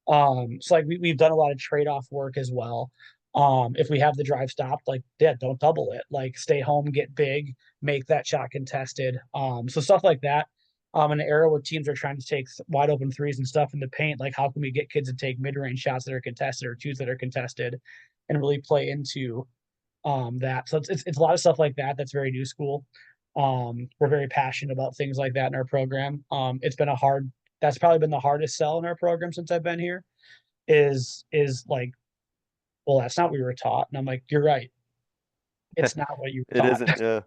So like we've done a lot of trade-off work as well. If we have the drive stopped, like, yeah, don't double it. Like, stay home, get big, make that shot contested. So stuff like that. In an era where teams are trying to take wide open threes and stuff in the paint, like how can we get kids to take mid-range shots that are contested or twos that are contested and really play into that. So it's a lot of stuff like that that's very new school. We're very passionate about things like that in our program. It's been a hard That's probably been the hardest sell in our program since I've been here is like, well, that's not what we were taught. And I'm like, you're right. It's not what you were It taught. isn't. Yeah.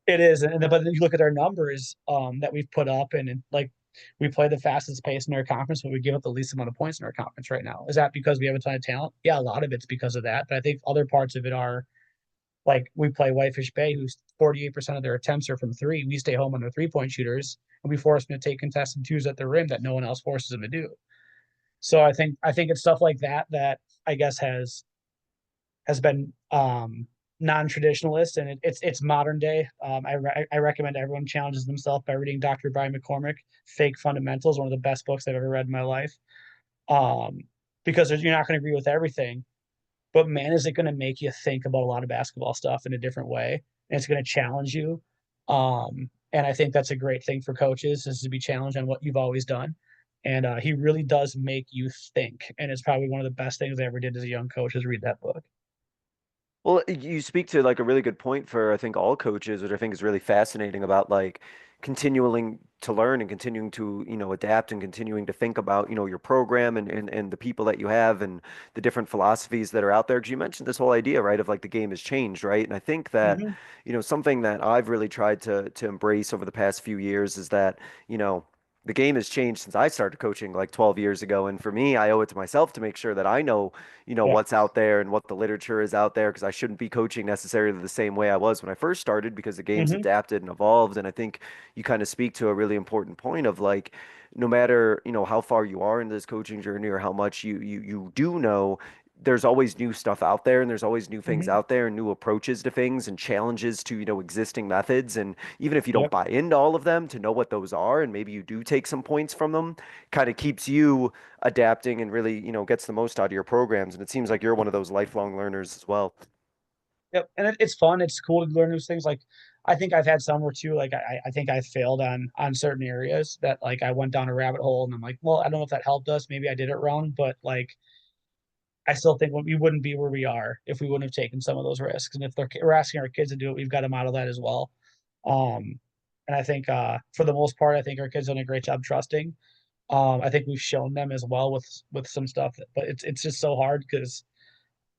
It is. But then you look at our numbers that we've put up and like we play the fastest pace in our conference, but we give up the least amount of points in our conference right now. Is that because we have a ton of talent? Yeah, a lot of it's because of that. But I think other parts of it are like we play Whitefish Bay, who's 48% of their attempts are from three. We stay home on their 3-point shooters, and we force them to take contested twos at the rim that no one else forces them to do. So I think it's stuff like that that I guess has been non-traditionalist, and it's modern day. I recommend everyone challenges themselves by reading Dr. Brian McCormick, Fake Fundamentals, one of the best books I've ever read in my life. Um, because you're not going to agree with everything, but man, is it going to make you think about a lot of basketball stuff in a different way, and it's going to challenge you. And I think that's a great thing for coaches is to be challenged on what you've always done. And he really does make you think, and it's probably one of the best things I ever did as a young coach is read that book. Well, you speak to like a really good point for I think all coaches, which I think is really fascinating about like continuing to learn and continuing to, adapt and continuing to think about, your program and the people that you have and the different philosophies that are out there. Because you mentioned this whole idea, right, of like the game has changed, right? And I think that, Mm-hmm. something that I've really tried to embrace over the past few years is that, the game has changed since I started coaching like 12 years ago. And for me, I owe it to myself to make sure that I know Yeah. what's out there and what the literature is out there because I shouldn't be coaching necessarily the same way I was when I first started because the game's Mm-hmm. adapted and evolved. And I think you kind of speak to a really important point of like, no matter, how far you are in this coaching journey or how much you do know, there's always new stuff out there and there's always new things Mm-hmm. out there and new approaches to things and challenges to, existing methods. And even if you don't Yep. buy into all of them, to know what those are and maybe you do take some points from them, kind of keeps you adapting and really, gets the most out of your programs. And it seems like you're one of those lifelong learners as well. Yep. And it's fun. It's cool to learn those things. Like I think I've had somewhere too. Like I think I failed on certain areas that like I went down a rabbit hole and I'm like, well, I don't know if that helped us. Maybe I did it wrong, but like I still think we wouldn't be where we are if we wouldn't have taken some of those risks. And if we're asking our kids to do it, we've got to model that as well. Um, and I think for the most part, I think our kids done a great job trusting. I think we've shown them as well with some stuff, but it's just so hard because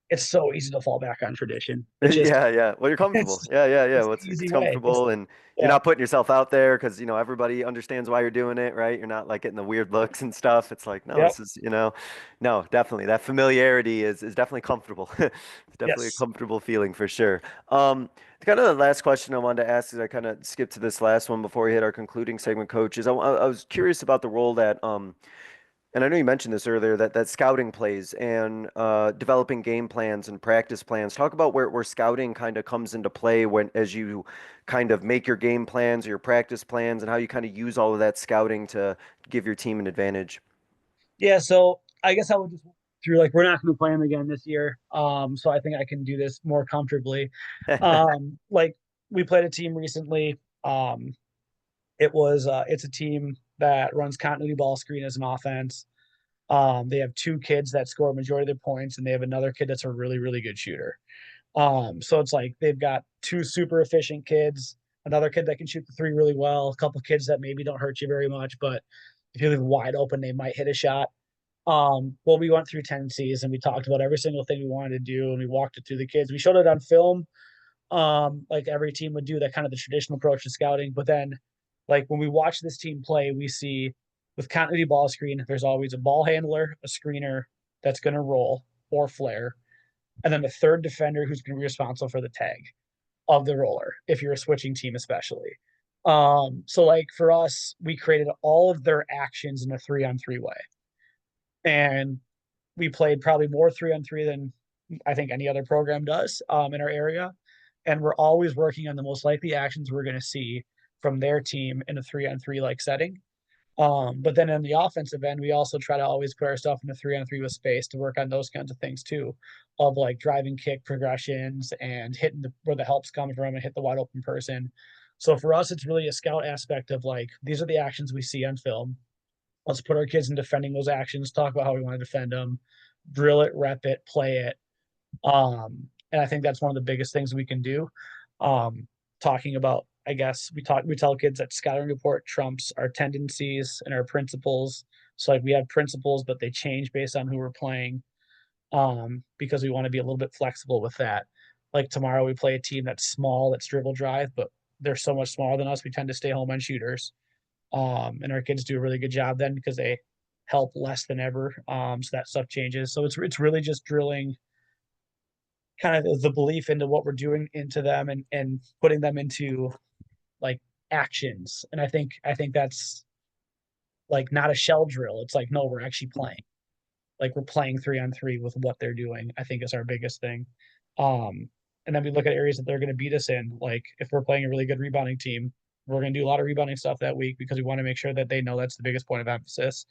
it's so easy to fall back on tradition. It just Yeah, yeah. Well, you're comfortable. it's Yeah, yeah, yeah. it's Well, the it's easy way. It's comfortable and you're yeah, not putting yourself out there because, everybody understands why you're doing it, right? You're not like getting the weird looks and stuff. It's like, no, yep, this is, no, definitely. That familiarity is definitely comfortable. It's definitely a yes. comfortable feeling for sure. Kind of the last question I wanted to ask is I kind of skipped to this last one before we hit our concluding segment, coach, is I was curious about the role that And I know you mentioned this earlier that scouting plays and developing game plans and practice plans. Talk about where scouting kind of comes into play when as you kind of make your game plans or your practice plans and how you kind of use all of that scouting to give your team an advantage. Yeah, so I guess I would just walk through like we're not going to play them again this year. So I think I can do this more comfortably. Like we played a team recently. It's a team that runs continuity ball screen as an offense. They have two kids that score a majority of their points, and they have another kid that's a really, really good shooter. So it's like they've got two super efficient kids, another kid that can shoot the three really well, a couple kids that maybe don't hurt you very much, but if you leave them wide open, they might hit a shot. Well, we went through tendencies and we talked about every single thing we wanted to do, and we walked it through the kids. We showed it on film, like every team would do, that kind of the traditional approach to scouting. But then, like when we watch this team play, we see with continuity ball screen, there's always a ball handler, a screener that's going to roll or flare, and then the third defender who's going to be responsible for the tag of the roller if you're a switching team, especially. So like for us, we created all of their actions in a 3-on-3 way, and we played probably more 3-on-3 than I think any other program does in our area. And we're always working on the most likely actions we're going to see from their team in a 3-on-3 like setting. But then in the offensive end, we also try to always put ourselves in a 3-on-3 with space to work on those kinds of things too, of like driving kick progressions and hitting where the help's coming from and hit the wide open person. So for us, it's really a scout aspect of like, these are the actions we see on film. Let's put our kids in defending those actions, talk about how we want to defend them, drill it, rep it, play it. And I think that's one of the biggest things we can do. Talking about, I guess we tell kids that scouting report trumps our tendencies and our principles. So like we have principles, but they change based on who we're playing. Because we want to be a little bit flexible with that. Like tomorrow we play a team that's small, that's dribble drive, but they're so much smaller than us. We tend to stay home on shooters. And our kids do a really good job then because they help less than ever. So that stuff changes. So it's really just drilling kind of the belief into what we're doing into them and putting them into like actions. And I think that's like not a shell drill. It's like no, we're actually playing. Like we're playing 3-on-3 with what they're doing. I think is our biggest thing. And then we look at areas that they're going to beat us in. Like if we're playing a really good rebounding team, we're going to do a lot of rebounding stuff that week because we want to make sure that they know that's the biggest point of emphasis.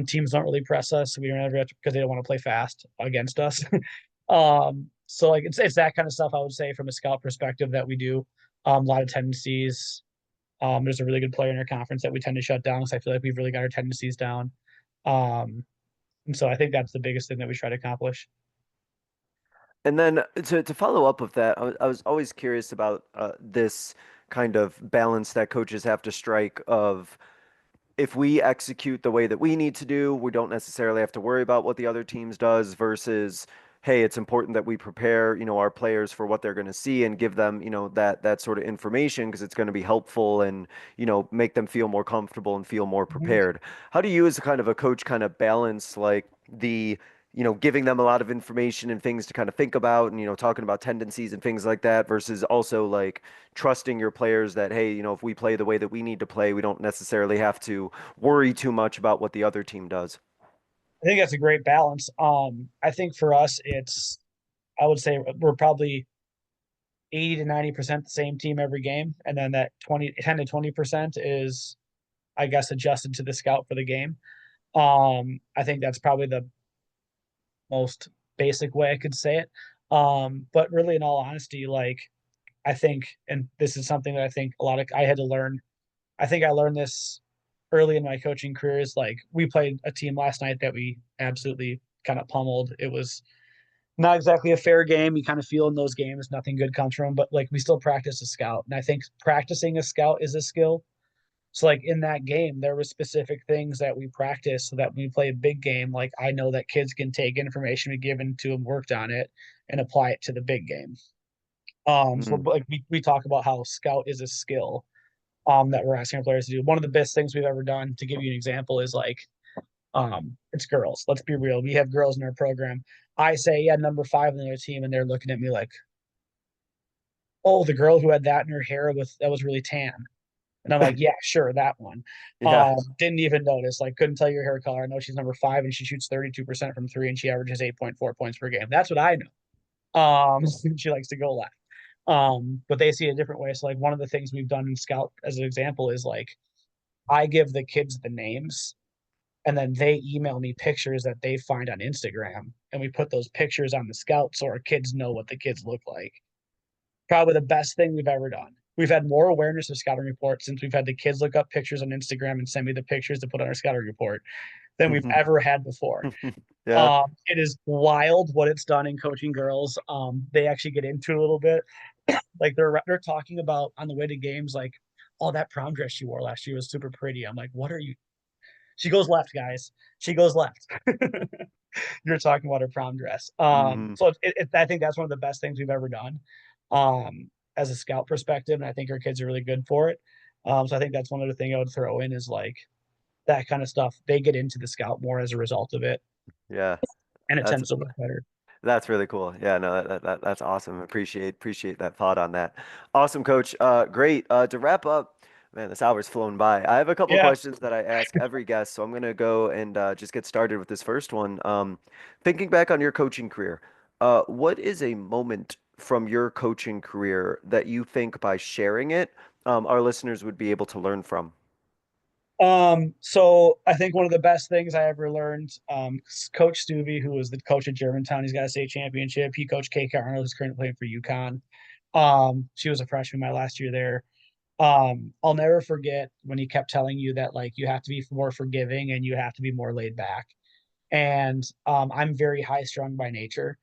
Teams don't really press us. So we don't ever have to, because they don't want to play fast against us. So like it's that kind of stuff I would say from a scout perspective that we do. A lot of tendencies. There's a really good player in our conference that we tend to shut down because I feel like we've really got our tendencies down. Um, and so I think that's the biggest thing that we try to accomplish. And then to follow up with that, I was always curious about this kind of balance that coaches have to strike of if we execute the way that we need to do, we don't necessarily have to worry about what the other teams does versus, hey, it's important that we prepare, our players for what they're going to see and give them, that sort of information because it's going to be helpful and, make them feel more comfortable and feel more Mhm. prepared. How do you as a kind of a coach kind of balance like giving them a lot of information and things to kind of think about and, talking about tendencies and things like that versus also like trusting your players that, hey, if we play the way that we need to play, we don't necessarily have to worry too much about what the other team does. I think that's a great balance. I think for us, I would say we're probably 80 to 90% the same team every game. And then that 10 to 20% is, I guess, adjusted to the scout for the game. I think that's probably the most basic way I could say it. But really, in all honesty, like I think, and this is something that I think I had to learn. I think I learned this early in my coaching career. Is like we played a team last night that we absolutely kind of pummeled. It was not exactly a fair game. You kind of feel in those games nothing good comes from them, but like we still practice a scout, and I think practicing a scout is a skill. So like in that game, there were specific things that we practiced so that when we play a big game, like I know that kids can take information we given to them, worked on it, and apply it to the big game. So Mm. like we talk about how scout is a skill that we're asking our players to do. One of the best things we've ever done, to give you an example, is like it's girls. Let's be real. We have girls in our program. I say, yeah, number 5 on their team, and they're looking at me like, oh, the girl who had that in her hair with that was really tan. And I'm like, yeah, sure, that one. Yeah. Didn't even notice, like, couldn't tell you her hair color. I know she's number 5 and she shoots 32% from three and she averages 8.4 points per game. That's what I know. She likes to go left. But they see it a different way. So like one of the things we've done in Scout as an example is like I give the kids the names and then they email me pictures that they find on Instagram and we put those pictures on the Scout so our kids know what the kids look like. Probably the best thing we've ever done. We've had more awareness of scouting reports since we've had the kids look up pictures on Instagram and send me the pictures to put on our scouting report than we've ever had before. Yeah. It is wild what it's done in coaching girls. They actually get into it a little bit. Like they're talking about on the way to games, like, oh, that prom dress she wore last year was super pretty. I'm like, what are you? She goes left, guys. She goes left. You're talking about her prom dress. Hmm. So I think that's one of the best things we've ever done, as a scout perspective, and I think our kids are really good for it. So I think that's one other thing I would throw in is like that kind of stuff. They get into the scout more as a result of it, Yeah. and it That's tends to work better. That's really cool. Yeah, no, that's awesome. Appreciate that thought on that. Awesome, coach. Great. To wrap up, man, this hour's flown by. I have a couple Yeah. questions that I ask every guest, so I'm gonna go and just get started with this first one. Thinking back on your coaching career, what is a moment from your coaching career that you think by sharing it, our listeners would be able to learn from? So I think one of the best things I ever learned, Coach Stuvie, who was the coach at Germantown, he's got a state championship. He coached KK Arnold, who's currently playing for UConn. She was a freshman my last year there. I'll never forget when he kept telling you that like you have to be more forgiving and you have to be more laid back. And I'm very high strung by nature.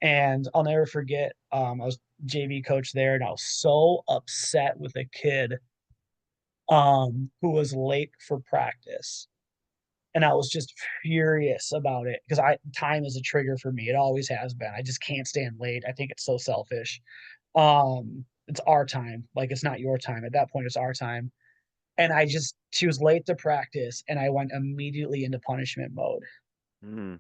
And I'll never forget, I was JV coach there, and I was so upset with a kid who was late for practice. And I was just furious about it because I time is a trigger for me. It always has been. I just can't stand late. I think it's so selfish. It's our time. Like it's not your time. At that point, it's our time. And she was late to practice and I went immediately into punishment mode. Mm,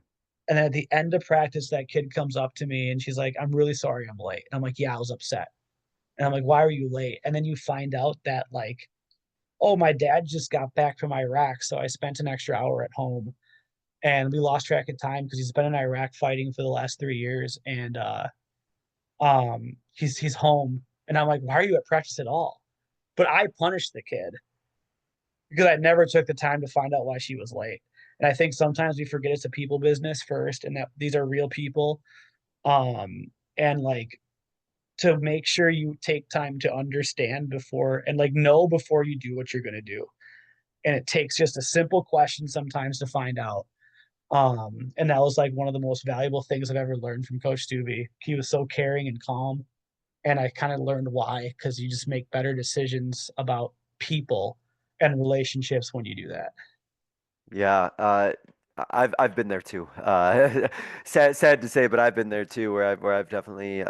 And then at the end of practice, that kid comes up to me and she's like, I'm really sorry I'm late. And I'm like, yeah, I was upset. And I'm like, why are you late? And then you find out that like, oh, my dad just got back from Iraq. So I spent an extra hour at home and we lost track of time because he's been in Iraq fighting for the last 3 years. And he's home. And I'm like, why are you at practice at all? But I punished the kid because I never took the time to find out why she was late. And I think sometimes we forget it's a people business first and that these are real people. And like to make sure you take time to understand before and like know before you do what you're going to do. And it takes just a simple question sometimes to find out. And that was like one of the most valuable things I've ever learned from Coach Stuvie. He was so caring and calm. And I kind of learned why, because you just make better decisions about people and relationships when you do that. yeah. I've been there too. Sad to say, but I've been there too, where I've definitely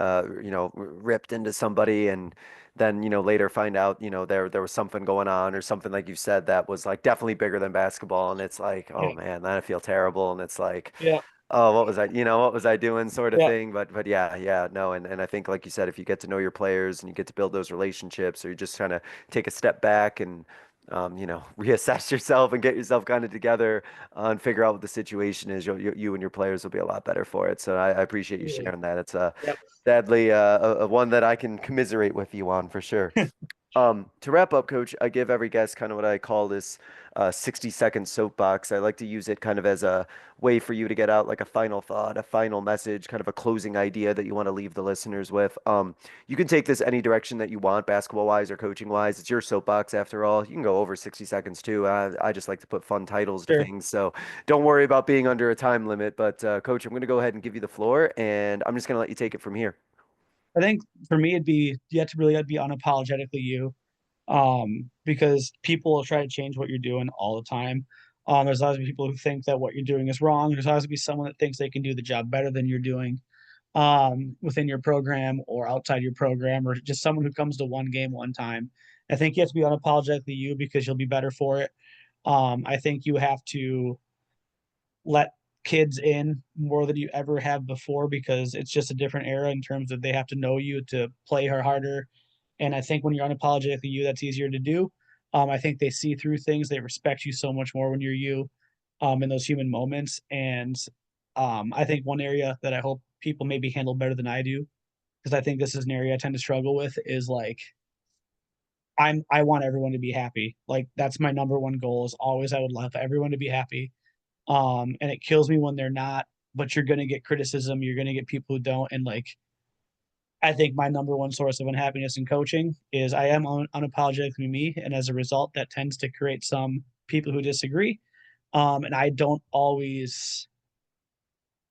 ripped into somebody and then later find out there was something going on or something like you said that was like definitely bigger than basketball, and it's like, Yeah. oh man, then I feel terrible, and it's like, Yeah. oh, what was I doing, sort of Yeah. thing. But yeah, no, and I think like you said, if you get to know your players and you get to build those relationships, or you just kind of take a step back and reassess yourself and get yourself kind of together and figure out what the situation is, you and your players will be a lot better for it. So I appreciate you Absolutely. sharing that. It's Yep. sadly a one that I can commiserate with you on for sure. To wrap up, Coach, I give every guest kind of what I call this 60-second soapbox. I like to use it kind of as a way for you to get out like a final thought, a final message, kind of a closing idea that you want to leave the listeners with. You can take this any direction that you want, basketball wise or coaching wise. It's your soapbox after all. You can go over 60 seconds too. I just like to put fun titles to Sure. things. So don't worry about being under a time limit. But Coach, I'm going to go ahead and give you the floor, and I'm just going to let you take it from here. I think for me, you have to really be unapologetically you, because people will try to change what you're doing all the time. There's always people who think that what you're doing is wrong. There's always be someone that thinks they can do the job better than you're doing, within your program or outside your program, or just someone who comes to one game one time. I think you have to be unapologetically you because you'll be better for it. I think you have to let kids in more than you ever have before because it's just a different era in terms of they have to know you to play her harder. And I think when you're unapologetically you, that's easier to do. I think they see through things. They respect you so much more when you're you, in those human moments. And I think one area that I hope people maybe handle better than I do, because I think this is an area I tend to struggle with, is like I want everyone to be happy. Like that's my number one goal is always I would love everyone to be happy. And it kills me when they're not, but you're gonna get criticism, you're gonna get people who don't. And like I think my number one source of unhappiness in coaching is I am unapologetically me, and as a result, that tends to create some people who disagree. And I don't always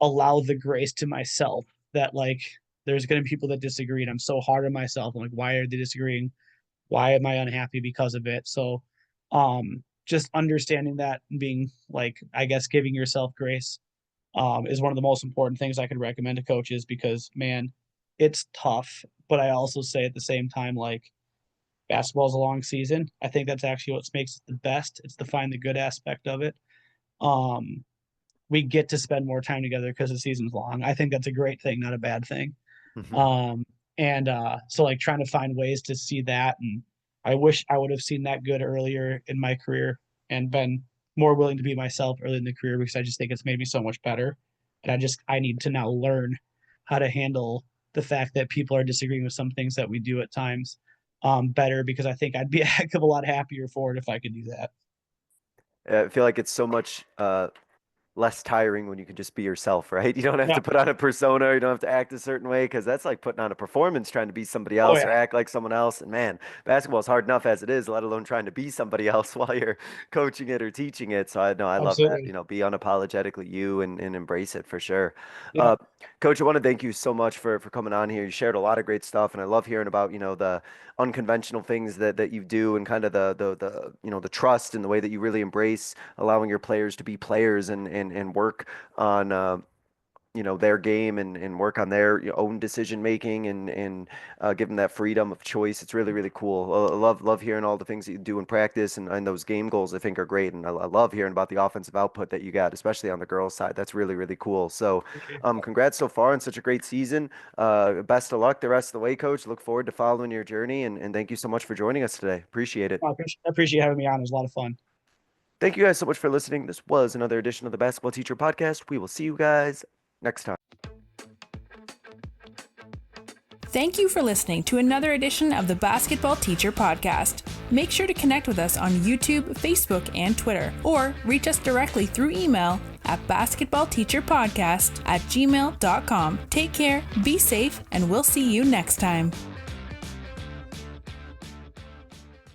allow the grace to myself that like there's going to be people that disagree, and I'm so hard on myself. I'm like, why are they disagreeing? Why am I unhappy because of it? So, just understanding that and being like, I guess, giving yourself grace is one of the most important things I could recommend to coaches because, man, it's tough. But I also say at the same time, like, basketball's a long season. I think that's actually what makes it the best. It's to find the good aspect of it. Um, we get to spend more time together because the season's long. I think that's a great thing, not a bad thing. Um, and so like trying to find ways to see that, and I wish I would have seen that good earlier in my career and been more willing to be myself early in the career because I just think it's made me so much better. And I need to now learn how to handle the fact that people are disagreeing with some things that we do at times better because I think I'd be a heck of a lot happier for it if I could do that. I feel like it's so much less tiring when you can just be yourself, right? You don't have Yeah. to put on a persona, you don't have to act a certain way because that's like putting on a performance trying to be somebody Oh else or yeah. act like someone else. And man, basketball is hard enough as it is, let alone trying to be somebody else while you're coaching it or teaching it. So I know I love that, Absolutely. be unapologetically you and embrace it for sure. Yeah. Uh, Coach, I want to thank you so much for coming on here. You shared a lot of great stuff, and I love hearing about, the unconventional things that you do and kind of the trust and the way that you really embrace allowing your players to be players and work on their game and work on their own decision making and give them that freedom of choice. It's really really cool. I love hearing all the things that you do in practice and those game goals. I think are great, and I love hearing about the offensive output that you got, especially on the girls' side. That's really really cool. So, Appreciate congrats so far on such a great season. Best of luck the rest of the way, Coach. Look forward to following your journey, and thank you so much for joining us today. Appreciate it. I appreciate having me on. It was a lot of fun. Thank you guys so much for listening. This was another edition of the Basketball Teacher Podcast. We will see you guys next time. Thank you for listening to another edition of the Basketball Teacher Podcast. Make sure to connect with us on YouTube, Facebook, and Twitter, or reach us directly through email at basketballteacherpodcast@gmail.com. Take care, be safe, and we'll see you next time.